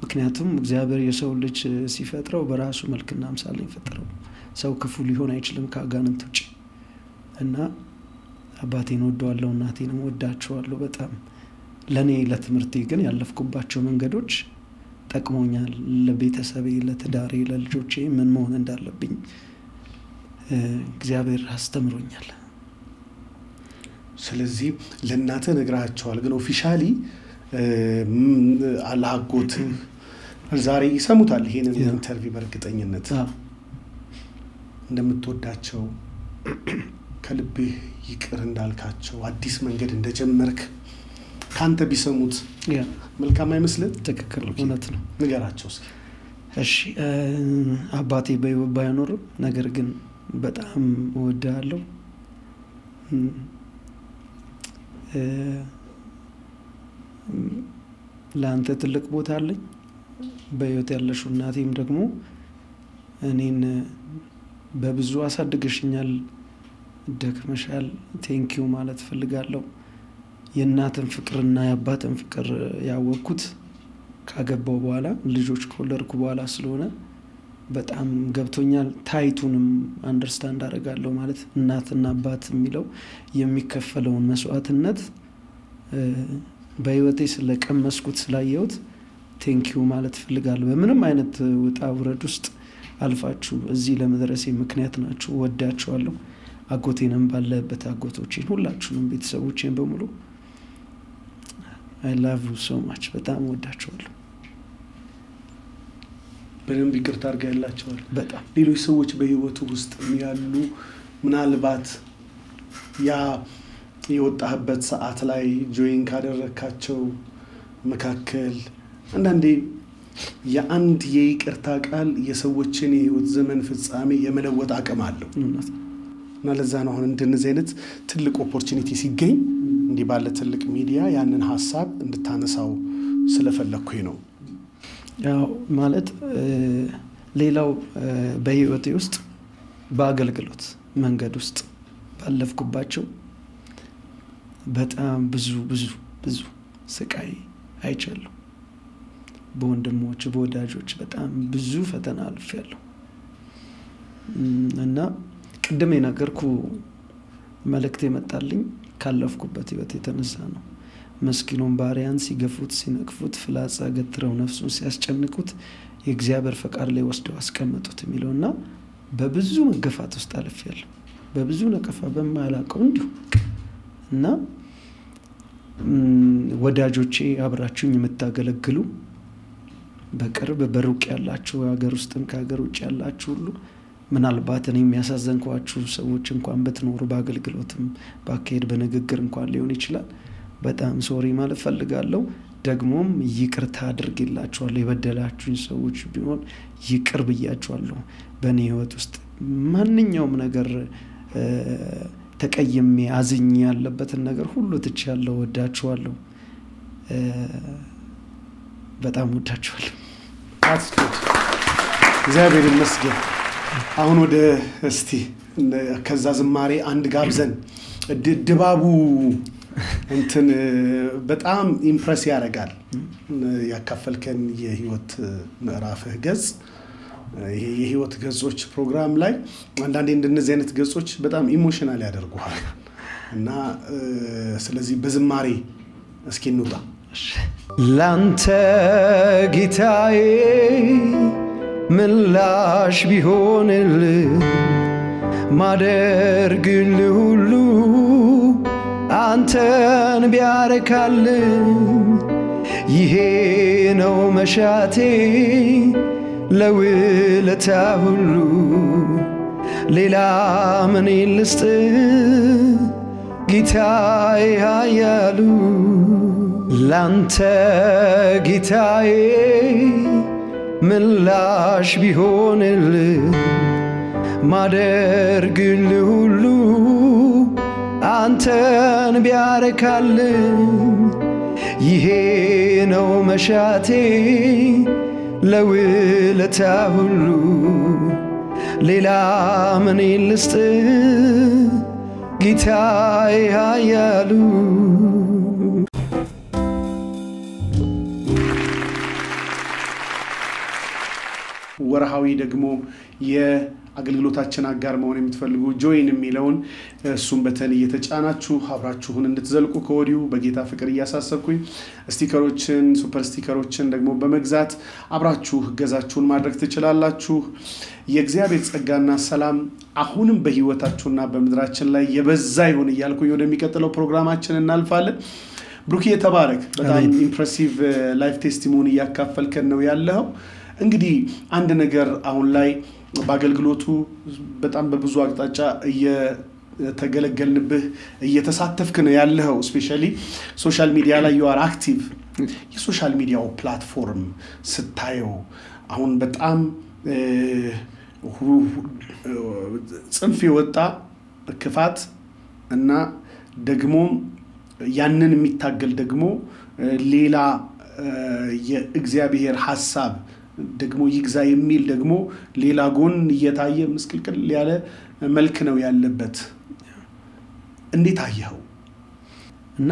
B: ምክንያቱም እግዚአብሔር የሰው ልጅ ሲፈጥረው በራሱ መልክና አምሳል ይፈጥረው። ሰው ክፉ ሊሆን አይችልም ከአጋንንት ውጪ እና አባቴን ወደዋለሁ፣ እናቴንም ወዳቸዋለሁ በጣም። ለኔ ለትምህርቴ ግን ያለፍኩባቸው መንገዶች ጠቅሞኛል። ለቤተሰቤ፣ ለትዳሬ፣ ለልጆቼ ምን መሆን እንዳለብኝ እግዚአብሔር አስተምሮኛል።
A: ስለዚህ ለእናተ ነግራቸዋል። ግን ኦፊሻሊ አላጎት ዛሬ ይሰሙታል ይሄንን ኢንተርቪው በእርግጠኝነት እንደምትወዳቸው ከልብህ ይቅር እንዳልካቸው አዲስ መንገድ እንደጀመርክ ካንተ ቢሰሙት መልካም አይመስልም?
B: ትክክል፣ እውነት ነው።
A: ንገራቸው እስኪ።
B: እሺ አባቴ በሕይወት ባይኖርም ነገር ግን በጣም እወዳለሁ። ለአንተ ትልቅ ቦታ አለኝ በሕይወት ያለሽው እናቴም ደግሞ እኔን በብዙ አሳድገሽኛል፣ ደክመሻል። ቴንኪው ማለት ፈልጋለሁ። የእናትን ፍቅርና የአባትን ፍቅር ያወቅኩት ካገባው በኋላ ልጆች ከወለድኩ በኋላ ስለሆነ በጣም ገብቶኛል። ታይቱንም አንደርስታንድ አደርጋለሁ። ማለት እናትና አባት የሚለው የሚከፈለውን መስዋዕትነት በሕይወቴ ስለቀመስኩት ስላየሁት ቴንኪው ማለት ፈልጋለሁ። በምንም አይነት ውጣ ውረድ ውስጥ አልፋችሁ እዚህ ለመድረሴ ምክንያት ናችሁ። ወዳችኋለሁ። አጎቴንም ባለበት አጎቶቼን፣ ሁላችሁንም ቤተሰቦቼን በሙሉ I love you so much። በጣም ወዳችኋለሁ።
A: በደንብ ይቅርታ አድርጋላችኋል።
B: በጣም
A: ሌሎች ሰዎች በህይወቱ ውስጥ ያሉ ምናልባት ያ የወጣህበት ሰዓት ላይ ጆይን ካደረካቸው መካከል አንዳንዴ የአንድ የይቅርታ ቃል የሰዎችን የህይወት ዘመን ፍጻሜ የመለወጥ አቅም አለው እና ለዛ ነው አሁን እንደነዚህ አይነት ትልቅ ኦፖርቹኒቲ ሲገኝ እንዲህ ባለ ትልቅ ሚዲያ ያንን ሐሳብ እንድታነሳው ስለፈለኩኝ ነው።
B: ያው ማለት ሌላው በህይወቴ ውስጥ በአገልግሎት መንገድ ውስጥ ባለፍኩባቸው በጣም ብዙ ስቃይ አይቻለሁ። በወንድሞች በወዳጆች በጣም ብዙ ፈተና አልፌያለሁ እና ቅድም የነገርኩ መልእክት የመጣልኝ ካለፍኩበት ህይወት የተነሳ ነው። መስኪኑን ባሪያን ሲገፉት ሲነቅፉት ፍላጻ ገትረው ነፍሱን ሲያስጨንቁት የእግዚአብሔር ፈቃድ ላይ ወስደው አስቀመጡት የሚለውና በብዙ መገፋት ውስጥ አልፌያለሁ። በብዙ ነቀፋ በማላውቀው እንዲሁ እና ወዳጆቼ አብራችሁኝ የምታገለግሉ በቅርብ በሩቅ ያላችሁ ሀገር ውስጥም ከሀገር ውጭ ያላችሁ ሁሉ ምናልባት እኔ የሚያሳዘንኳችሁ ሰዎች እንኳን በትኖሩ በአገልግሎትም ባካሄድ በንግግር እንኳን ሊሆን ይችላል በጣም ሶሪ ማለት ፈልጋለሁ። ደግሞም ይቅርታ አድርጌላችኋለሁ። የበደላችሁኝ ሰዎች ቢሆን ይቅር ብያችኋለሁ። በእኔ ህይወት ውስጥ ማንኛውም ነገር ተቀይሜ አዝኜ ያለበትን ነገር ሁሉ ትቻለሁ። ወዳችኋለሁ። በጣም ወዳችኋለሁ።
A: እግዚአብሔር ይመስገን። አሁን ወደ እስቲ ከዛ ዝማሬ አንድ ጋብዘን ድባቡ እንትን በጣም ኢምፕረስ ያደርጋል ያካፈልከን የህይወት ምዕራፍህ ገጽ ይሄ የህይወት ገጾች ፕሮግራም ላይ አንዳንዴ እንደነዚህ አይነት ገጾች በጣም ኢሞሽናል ያደርጉሃል እና ስለዚህ በዝማሬ እስኪ እንውጣ
B: ላንተ ጌታዬ ምላሽ ቢሆንልህ ማደርግልህ ሁሉ አንተን ቢያረካልኝ ይሄ ነው መሻቴ ለውለታ ሁሉ ሌላ ምን ልስጥ ጌታዬ ኃያሉ ላንተ ጌታዬ ምላሽ ቢሆንልህ ማደርግልህ ሁሉ አንተን ቢያረካልኝ ይሄ ነው መሻቴ ለውለታ ሁሉ ሌላ ምን ልስጥ ጌታዬ ኃያሉ
A: ወርሃዊ ደግሞ የአገልግሎታችን አጋር መሆን የምትፈልጉ ጆይን የሚለውን እሱም በተለይ የተጫናችሁ አብራችሁን እንድትዘልቁ ከወዲሁ በጌታ ፍቅር እያሳሰብኩኝ ስቲከሮችን ሱፐር ስቲከሮችን ደግሞ በመግዛት አብራችሁ ገዛችሁን ማድረግ ትችላላችሁ የእግዚአብሔር ጸጋና ሰላም አሁንም በህይወታችሁና በመድራችን ላይ የበዛ ይሁን እያልኩኝ ወደሚቀጥለው ፕሮግራማችን እናልፋለን ብሩክ የተባረክ በጣም ኢምፕሬሲቭ ላይፍ ቴስቲሞኒ ያካፈልከን ነው ያለው እንግዲህ አንድ ነገር አሁን ላይ በአገልግሎቱ በጣም በብዙ አቅጣጫ እየተገለገልንብህ እየተሳተፍክ ነው ያለው ስፔሻሊ ሶሻል ሚዲያ ላይ you are active የሶሻል ሚዲያው ፕላትፎርም ስታየው አሁን በጣም ጽንፍ የወጣ ክፋት እና ደግሞ ያንን የሚታገል ደግሞ ሌላ የእግዚአብሔር ሐሳብ ደግሞ ይግዛ የሚል ደግሞ ሌላ ጎን እየታየ መስክልክል ያለ መልክ ነው ያለበት እንዴት አየኸው
B: እና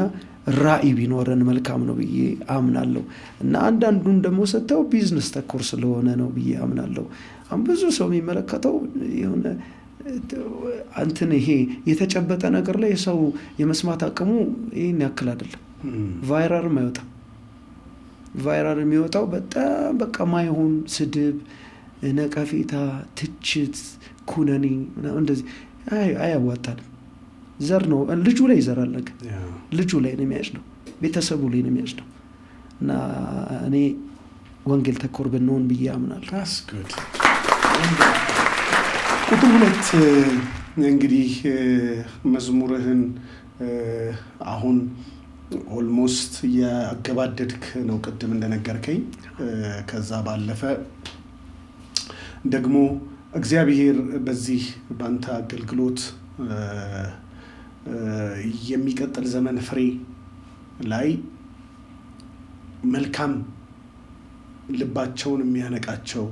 B: ራኢ ቢኖረን መልካም ነው ብዬ አምናለሁ እና አንዳንዱን ደግሞ ሰተው ቢዝነስ ተኮር ስለሆነ ነው ብዬ አምናለሁ ብዙ ሰው የሚመለከተው የሆነ አንተን ይሄ የተጨበጠ ነገር ላይ ሰው የመስማት አቅሙ ይሄን ያክል አይደለም ቫይራል ማይወጣ ቫይራል የሚወጣው በጣም በቃ ማይሆን ስድብ ነቀፌታ ትችት ኩነኒ እንደዚህ አያዋጣንም ዘር ነው ልጁ ላይ ይዘራል ነገር ልጁ ላይ ነው የሚያጭነው ቤተሰቡ ላይ ነው የሚያጭነው እና እኔ ወንጌል ተኮር ብንሆን ብዬ አምናለሁ
A: that's good ቁጥር 2 እንግዲህ መዝሙርህን አሁን ኦልሞስት ያገባደድክ ነው ቀደም እንደነገርከኝ ከዛ ባለፈ ደግሞ እግዚአብሔር በዚህ ባንተ አገልግሎት የሚቀጥል ዘመን ፍሬ ላይ መልካም ልባቸውን የሚያነቃቸው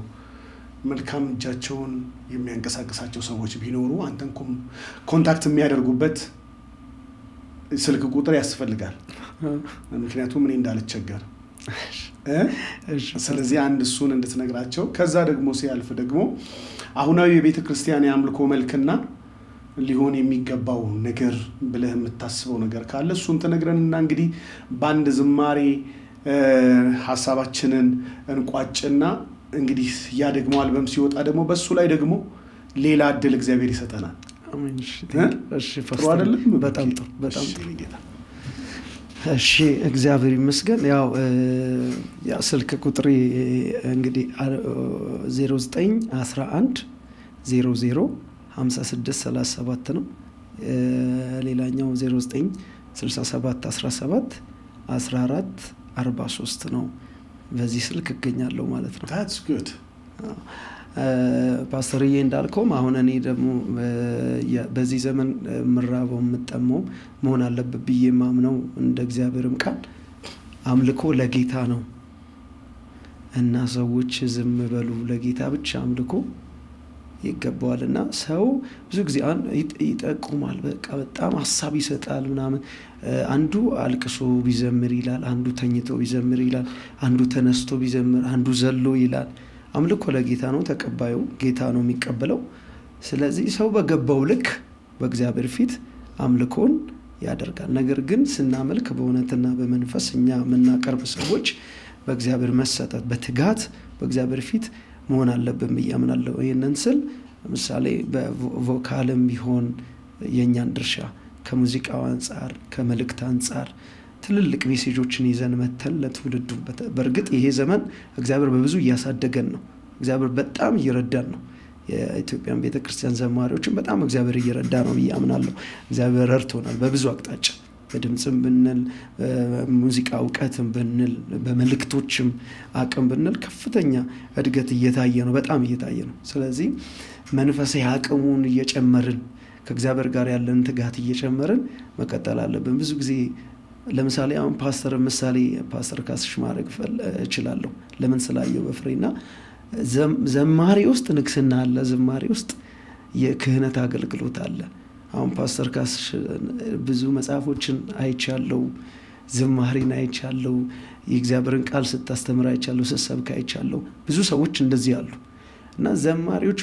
A: መልካም እጃቸውን የሚያንቀሳቅሳቸው ሰዎች ቢኖሩ አንተንኩም ኮንታክት የሚያደርጉበት ስልክ ቁጥር ያስፈልጋል ምክንያቱም እኔ እንዳልቸገር ስለዚህ አንድ እሱን እንድትነግራቸው ከዛ ደግሞ ሲያልፍ ደግሞ አሁናዊ የቤተክርስቲያን ያምልኮ መልክና ሊሆን የሚገባው ነገር ብለህ የምታስበው ነገር ካለ እሱን ተነግረንና እንግዲህ ባንድ ዝማሬ ሐሳባችንን እንቋጭና እንግዲህ ያ ደግሞ አልበም ሲወጣ ደግሞ በሱ ላይ ደግሞ ሌላ እድል እግዚአብሔር ይሰጠናል
B: አሜን እሺ በጣም ጥሩ እሺ እግዚአብሔር ይመስገን ያው ያ ስልክ ቁጥሬ እንግዲህ 0911 00 5637 ነው ሌላኛው 0967 17 14 43 ነው በዚህ ስልክ እገኛለሁ ማለት ነው
A: that's good
B: ፓስተርዬ እንዳልከው አሁን እኔ ደግሞ በዚህ ዘመን ምራበው መጠመው መሆን አለበት ብዬ ማምነው እንደ እግዚአብሔርም ቃል አምልኮ ለጌታ ነው እና ሰዎች ዝም በሉ ለጌታ ብቻ አምልኮ ይገባዋልና ሰው ብዙ ጊዜ ይጠቁማል በቃ በጣም ሐሳብ ይሰጣል ምናምን አንዱ አልቅሶ ቢዘምር ይላል አንዱ ተኝቶ ቢዘምር ይላል አንዱ ተነስቶ ቢዘምር አንዱ ዘሎ ይላል አምልኮ ለጌታ ነው ተቀባዩ ጌታ ነው የሚቀበለው ስለዚህ ሰው በገባው ልክ በእግዚአብሔር ፊት አምልኮን ያደርጋል ነገር ግን ስናመልክ በእውነትና በመንፈስ እኛ ምናቀርብ ሰዎች በእግዚአብሔር መሰጠት በትጋት በእግዚአብሔር ፊት መሆን አለብን በያምናለው ይሄንን ስል ለምሳሌ በቮካልም ቢሆን የኛን ድርሻ ከሙዚቃው አንፃር ከመልእክት አንፃር ትልልቅ ሜሴጆችን ይዘን መተን ለትውልዱ በርግጥ ይሄ ዘመን እግዚአብሔር በብዙ ያሳደገን ነው እግዚአብሔር በጣም ይረዳን ነው የኢትዮጵያን ቤተክርስቲያን ዘማሪዎችን በጣም እግዚአብሔር ይረዳ ነው በያምናለው እግዚአብሔር ረድቶናል በብዙ አቅጣጫ በድምጽም ብንል ሙዚቃ ዕውቀትም ብንል በመልእክቶችም አቅም ብንል ከፍተኛ እድገት እየታየ ነው በጣም እየታየ ነው ስለዚህ መንፈሳዊ አቅሙን እየጨመርን ከእግዚአብሔር ጋር ያለን ትጋት እየጨመርን መቀጠል አለብን ብዙ ጊዜ ለምሳሌ አሁን ፓስተር ካስሽ ማድረግ እችላለሁ ለምን ስላየው በፍሬና ዘማሪ ውስጥ ንግስና አለ ዘማሪ ውስጥ የክህነት አገልግሎት አለ አሁን ፓስተር ካስሽ ብዙ መጽሐፎችን አይቻለሁ ዝማሬን አይቻለሁ የእግዚአብሔርን ቃል ስታስተምር አይቻለሁ ስትሰብክ አይቻለሁ ብዙ ሰዎች እንደዚህ አሉ እና ዘማሪዎች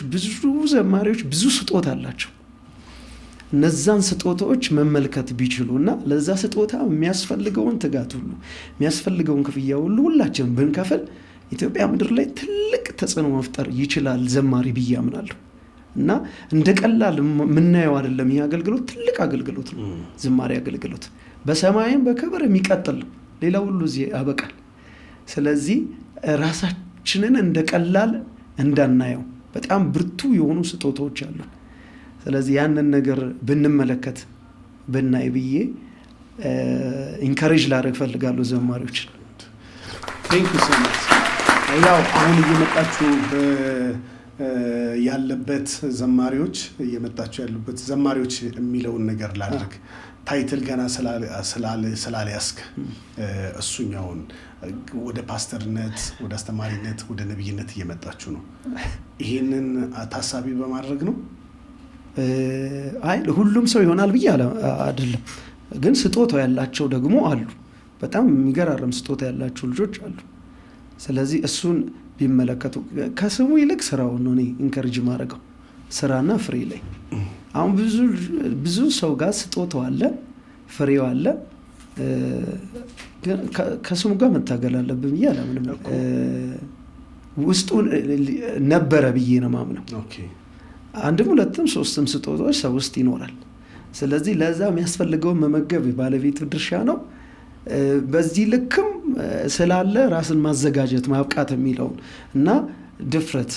B: ብዙ ስጦታ አላቸው እነዛን ስጦታዎች መመልከት ቢችሉና ለዛ ስጦታ የሚያስፈልገውን ትጋት ሁሉ የሚያስፈልገውን ክፍያ ሁሉ ሁላችንም ብንከፍል ኢትዮጵያ ምድር ላይ ትልቅ ተጽዕኖ መፍጠር ይችላል ዘማሪ ብያምናለሁ እና እንደቀላል ምናየው አይደለም ይሄ አገልግሎት ትልቅ አገልግሎት ነው ዝማሬ አገልግሎት በሰማይም በክብር የሚቀጥል ሌላው ሁሉ እዚህ ያበቃል ስለዚህ ራሳችንን እንደቀላል እንዳናየው በጣም ብርቱ የሆኑ ስጦታዎች አሉ ስለዚህ ያንን ነገር ብንመለከት ብናይ ብዬ ኢንካሬጅ ላደርግ ፈልጋለሁ ዘማሪዎች
A: ቴንክ ዩ ሶ ማች ያው አሁን እየመጣችሁ ያለበት ዘማሪዎች የሚለውን ነገር ላድርግ ታይትል ገና ስላልያስክ እሱኛውን ወደ ፓስተርነት ወደ አስተማሪነት ወደ ነብይነት እየመጣችሁ ነው ይሄንን ታሳቢ በማድረግ ነው
B: ሁሉም ሰው ይሆናል ብዬ አይደለም ግን ስጦታው ያላቸው ደግሞ አሉ በጣም የሚገራርም ስጦታ ያላቸው ልጆች አሉ ስለዚህ እሱን ቢመለከቱ ከስሙ ይልቅ ስራው ነው እኔ ኢንካሬጅ ማድረገው ስራና ፍሬ ላይ አሁን ብዙ ሰው ጋር ስጦታው አለ ፍሬው አለ ከስሙ ጋር መታገል አለብን ይላል ምንም ውስጡ ነበረ ብዬ ነው ማምነው
A: ኦኬ
B: አንድም ሁለትም ሶስትም ስጦታዎች ሰው ውስጥ ይኖራል ስለዚህ ለዛ የሚያስፈልገው መመገብ ባለቤቱ ድርሻ ነው በዚህ ልክም ስላለ ራስን ማዘጋጀት ማብቃት የሚለው እና ድፍረት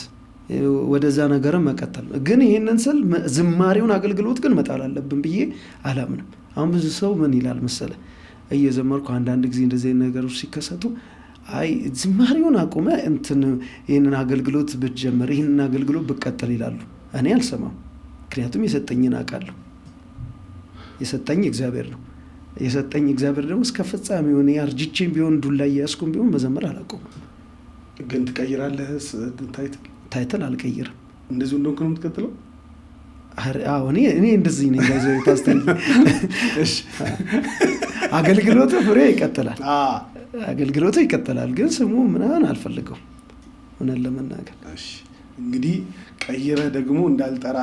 B: ወደዛ ነገር መቀጠል ግን ይሄንን ስል ዝማሬውን አገልግሎት ግን መጣል አለብን ብዬ አላምንም አሁን ብዙ ሰው ምን ይላል መሰለ እየዘመርኩ አንዳንድ ጊዜ እንደዚህ ነገሮች ሲከሰቱ አይ ዝማሬውን አቆመ ይሄንን አገልግሎት ብትጀምር ይሄንን አገልግሎት ብትቀጥል ይላሉ እኔ አልሰማም ምክንያቱም የሰጠኝን አቃለሁ የሰጠኝ እግዚአብሔር ነው የሰጠኝ እግዚአብሔር ደግሞ እስከ ፍጻሜው ነው ያርጅቼም ቢሆን ዱላ ያስኩም ቢሆን መዘመር አላቆም
A: ግን ትቀይራለህ
B: ታይትል አልቀይርም
A: እንደዚህ እንደሆነ ነው የምትቀጥለው
B: አዎ እኔ እንደዚህ ነኝ ጋዜው ፓስተር እሺ አገልግሎቱ ፍሬ ይቀጥላል አገልግሎቱ ይቀጥላል ግን ስሙ ምናን አልፈልገው ሆነ ለመናገር
A: እሺ እንግዲህ ቀይረ ደግሞ እንዳልጠራ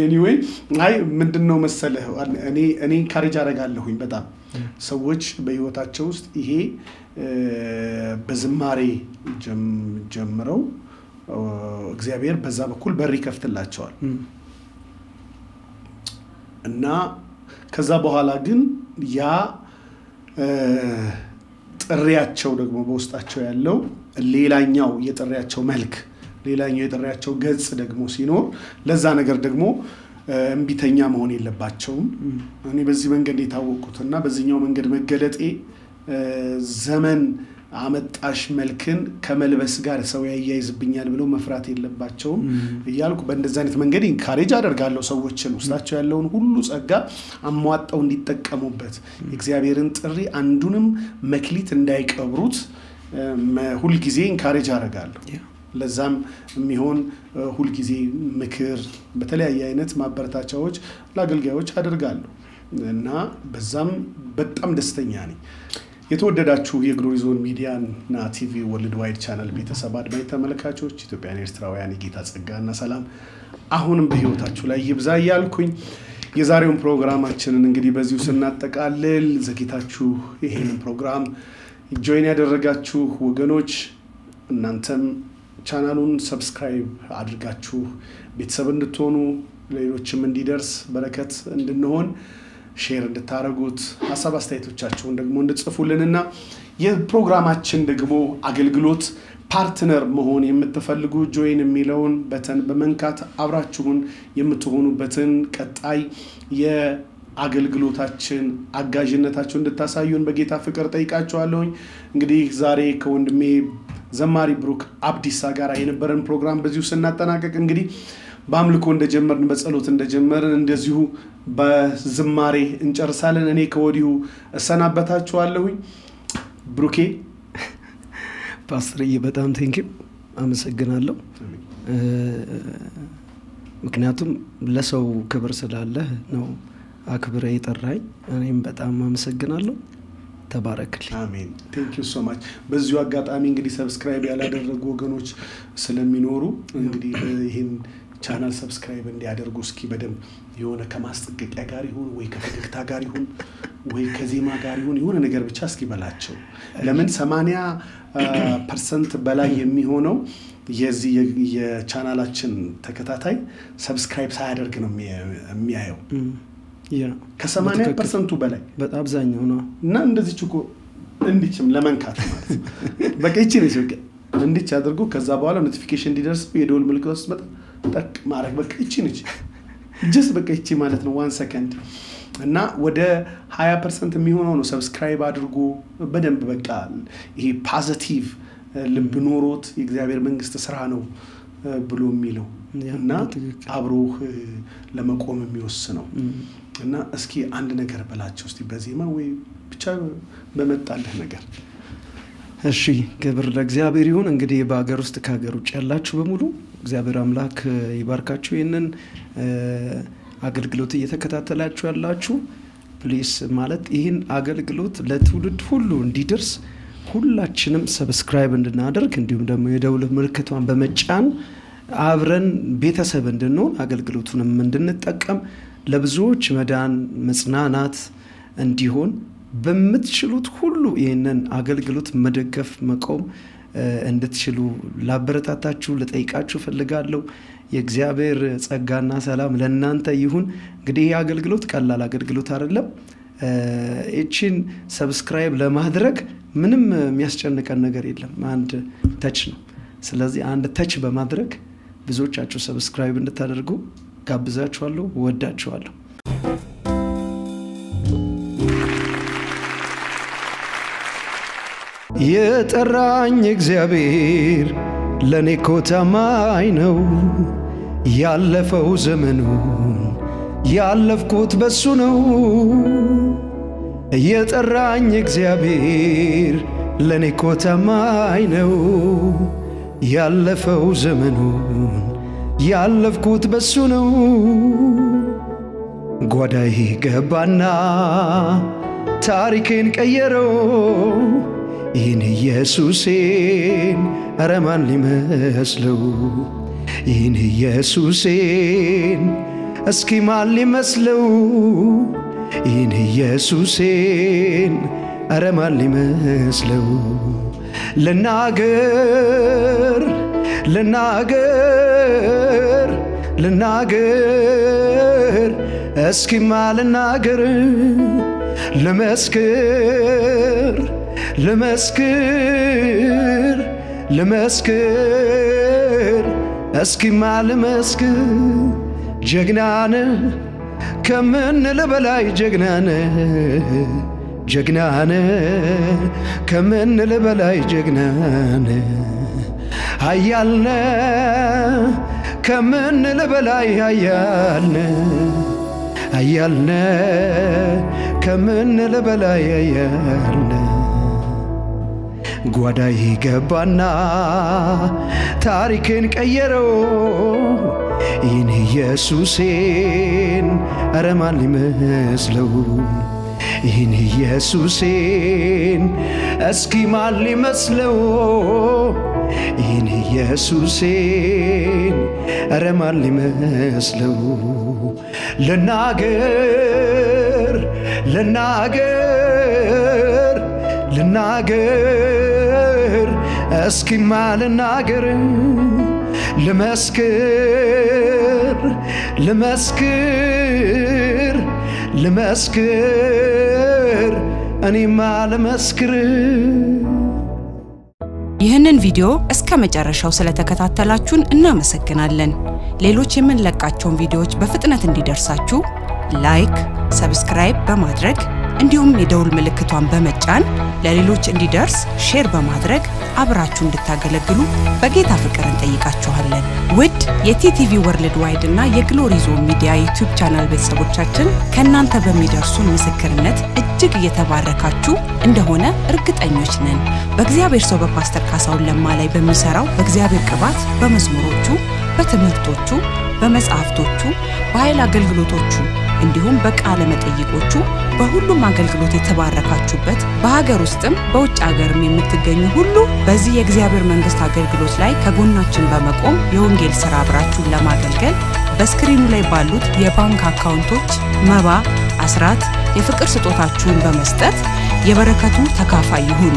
A: anyway አይ ምንድነው መሰለህ እኔ ኢንካሬጅ አደርጋለሁኝ በጣም ሰዎች በህይወታቸው ውስጥ ይሄ በዝማሬ ጀምረው እግዚአብሔር በዛ በኩል በር ይከፍትላቸዋል እና ከዛ በኋላ ግን ያ ጥሪያቸው ደግሞ በውስጣቸው ያለው ሌላኛው የጥሪያቸው መልክ ሌላኛው የጥሪያቸው ገጽ ደግሞ ሲኖር ለዛ ነገር ደግሞ እንቢተኛ መሆን የለባቸውም እኔ በዚህ መንገድ የታወቁትና በዚህኛው መንገድ መገለጤ ዘመን አመጣሽ መልክን ከመልበስ ጋር ሰው ያያይዝብኛል ብለው መፍራት የለባቸውም እያልኩ በእንደዛ አይነት መንገድ ኢንካሬጅ አደርጋለሁ ሰዎችን ውስጣቸው ያለውን ሁሉ ጸጋ አሟጣው እንዲጠቀሙበት እግዚአብሔርን ጥሪ አንዱንም መክሊት እንዳይቀብሩት ሁሉ ጊዜ ኢንካሬጅ አደርጋለሁ ለዛም የሚሆን ሁሉ ጊዜ ምክር በተለያየ አይነት ማበረታቻዎች ለአገልጋዮች አደርጋለሁ እና በዛም በጣም ደስተኛ ነኝ። የተወደዳችሁ የግሎሪ ዞን ሚዲያ እና ቲቪ ወርልድ ዋይድ ቻናል ቤተሰብ አድማጭ ተመልካቾች ኢትዮጵያውያን ኤርትራውያን የጌታ ጸጋና ሰላም አሁንም በህይወታችሁ ላይ ይብዛ እያልኩኝ የዛሬውን ፕሮግራማችንን እንግዲህ በዚሁ ስናጠቃልል ዘግይታችሁ ይሄንን ፕሮግራም ጆይን ያደረጋችሁ ወገኖች እናንተም ቻናሉን ሰብስክራይብ አድርጋችሁ ቤተሰብ እንድትሆኑ ለሌሎችም እንዲደርስ በረከት እንድንሆን ሼር እንድታረጉት ሐሳብ አስተያየቶቻችሁን ደግሞ እንድጽፉልንና የፕሮግራማችን ደግሞ አገልግሎት ፓርትነር መሆን የምትፈልጉ ጆይን የሚለውን በተን በመንካት አብራችሁን የምትሆኑበትን ቀጣይ የአገልግሎታችን አጋዥነታችሁ እንድታሳዩን በጌታ ፍቅር ጠይቃችኋለሁ። እንግዲህ ዛሬ ከወንድሜ ዘማሪ ብሩክ አብዲሳ ጋር የነበረን ፕሮግራም በዚሁ ስናጠናቀቅ እንግዲህ በአምልኮ እንደጀመርን በጸሎት እንደጀመርን እንደዚሁ በዝማሬ እንጨርሳለን። እኔ ከወዲሁ እሰናበታችኋለሁ። ብሩኬ
B: ፓስተርዬ በጣም ቴንኪው አመሰግናለሁ። ምክንያቱም ለሰው ክብር ስላለ ነው አክብረ የጠራኝ። እኔም በጣም አመሰግናለሁ። ተባረክልኝ።
A: አሜን። ቴንክ ዩ ሶ ማች። በዚሁ አጋጣሚ እንግዲህ ሰብስክራይብ ያላደረጉ ወገኖች ስለሚኖሩ እንግዲህ ይሄን ቻናል ሰብስክራይብ እንዲያደርጉ እስኪ በደም የሆነ ከማስጠንቀቂያ ጋር ይሁን ወይ ከፈገግታ ጋር ይሁን ወይ ከዜማ ጋር ይሁን የሆነ ነገር ብቻ እስኪ በላቸው። ለምን 80% በላይ የሚሆነው የዚህ የቻናላችን ተከታታይ ሰብስክራይብ ሳያደርግ ነው የሚያየው። ከ80% በላይ
B: በጣም አብዛኛው ነው
A: እና እንደዚህ እኮ እንዲችም ለመንካት ማለት በቃ እቺ ነች በቃ እንዲች አድርጎ ከዛ በኋላ ኖቲፊኬሽን እንዲደርስ የደወል ምልክት ውስጥ ጠቅ ማድረግ በቃ እቺ ነች ጀስት በቃ እቺ ማለት ነው 1 ሰከንድ እና ወደ 20% የሚሆነው ነው ሰብስክራይብ አድርጎ በደንብ በቃ ይሄ ፖዚቲቭ ልብ ኖሮት የእግዚአብሔር መንግስት ስራ ነው ብሎ የሚለው እና አብሮህ ለመቆም የሚወስነው እና እስኪ አንድ ነገር በላቸው እስቲ በዜማ ወይ ብቻ በመጣልህ ነገር።
B: እሺ ክብር ለእግዚአብሔር ይሁን። እንግዲህ በአገር ውስጥ ከሀገር ውጭ ያላችሁ በሙሉ እግዚአብሔር አምላክ ይባርካችሁ። ይሄንን አገልግሎት እየተከታተላችሁ ያላችሁ ፕሊስ ማለት ይሄን አገልግሎት ለትውልድ ሁሉ እንዲደርስ ሁላችንም ሰብስክራይብ እንድናደርግ እንዲሁም ደግሞ የደውል ምልክቷን በመጫን አብረን ቤተሰብ እንድንሆን አገልግሎቱንም እንድንጠቀም ለብዙዎች መዳን መጽናናት እንዲሆን በመትችሉት ሁሉ ይሄንን አገልግሎት መደገፍ መቆም እንድትችሉ ላበረታታችሁ ለጠይቃችሁ ፈልጋለሁ። የእግዚአብሔር ጸጋና ሰላም ለእናንተ ይሁን። እንግዲህ ይሄ አገልግሎት ቀላል አገልግሎት አይደለም። እቺን ሰብስክራይብ ለማድረግ ምንም የሚያስጨንቀን ነገር የለም። አንድ ተች ነው። ስለዚህ አንድ ተች በማድረግ ብዙዎቻችሁ ሰብስክራይብ እንድታደርጉ ጋብዛችኋለሁ። ወዳችኋለሁ። የጠራኝ እግዚአብሔር ለኔ ታማኝ ነው። ያለፈው ዘመኑን ያለፍኩት በሱ ነው። የጠራኝ እግዚአብሔር ለኔ ታማኝ ነው። ያለፈው ዘመኑን ያለፍኩት በሱ ነው። ጓዳዬ ገባና ታሪኬን ቀየረው። ይህን ኢየሱሴን ኧረ ማን ሊመስለው? ይህን ኢየሱሴን እስኪ ማን ሊመስለው? ይህን ኢየሱሴን ኧረ ማን ሊመስለው? ልናገር ልናገር ልናገር እስኪ ማልናገር ልመስክር ልመስክር ልመስክር እስኪ ማልመስክር ጀግናነ ከምንል በላይ ጀግናነ ጀግናነ ከምንል በላይ ጀግናነ ኃያልነ ከምንል በላይ ኃያልነ ኃያልነ ከምንል በላይ ኃያልነ ጓዳዬ ገባና ታሪክን ቀየረው ይህን ኢየሱሴን ኧረ ማን ሊመስለው ይህን ኢየሱሴን እስኪ ማን ሊመስለው ይህን ኢየሱሴን ኧረ ማን ሊመስለው ልናገር እስኪ ማን ልመስክር እኔማ ልመስክር
D: ይህንን ቪዲዮ እስከ መጨረሻው ስለተከታተላችሁን እናመሰግናለን። ሌሎች የምንለቃቸውን ቪዲዮዎች በፍጥነት እንዲደርሳችሁ ላይክ፣ ሰብስክራይብ በማድረግ እንዲሁም የደውል ምልክቷን በመጫን ለሌሎች እንዲደርስ ሼር በማድረግ አብራችሁ እንድታገለግሉ በጌታ ፍቅር እንጠይቃችኋለን። ውድ የቲቲቪ ወርልድ ዋይድ እና የግሎሪ ዞን ሚዲያ ዩቲዩብ ቻናል ቤተሰቦቻችን ከናንተ በሚደርሱ ምስክርነት እጅግ እየተባረካችሁ እንደሆነ እርግጠኞች ነን። በእግዚአብሔር ሰው በፓስተር ካሳሁን ለማ ላይ በሚሰራው በእግዚአብሔር ቅባት በመዝሙሮቹ፣ በትምህርቶቹ፣ በመጽሐፍቶቹ፣ በኃይል አገልግሎቶቹ እንዲሁም በቃለ መጠይቆቹ በሁሉም አገልግሎት የተባረካችሁበት በሀገር ውስጥም በውጭ ሀገርም የምትገኙ ሁሉ በዚህ የእግዚአብሔር መንግስት አገልግሎት ላይ ከጎናችን በመቆም የወንጌል ሥራ አብራችሁን ለማገልገል በስክሪኑ ላይ ባሉት የባንክ አካውንቶች መባ፣ አስራት፣ የፍቅር ስጦታችሁን በመስጠት የበረከቱ ተካፋይ ይሁኑ።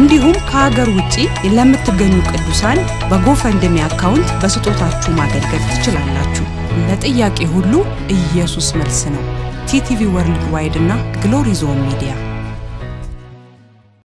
D: እንዲሁም ከሀገር ውጪ ለምትገኙ ቅዱሳን በጎፈንድሚ አካውንት በስጦታችሁ ማገልገል ትችላላችሁ። ለጥያቄ ሁሉ ኢየሱስ መልስ ነው። ቲቲቪ ወርልድ ዋይድ እና ግሎሪ ዞን ሚዲያ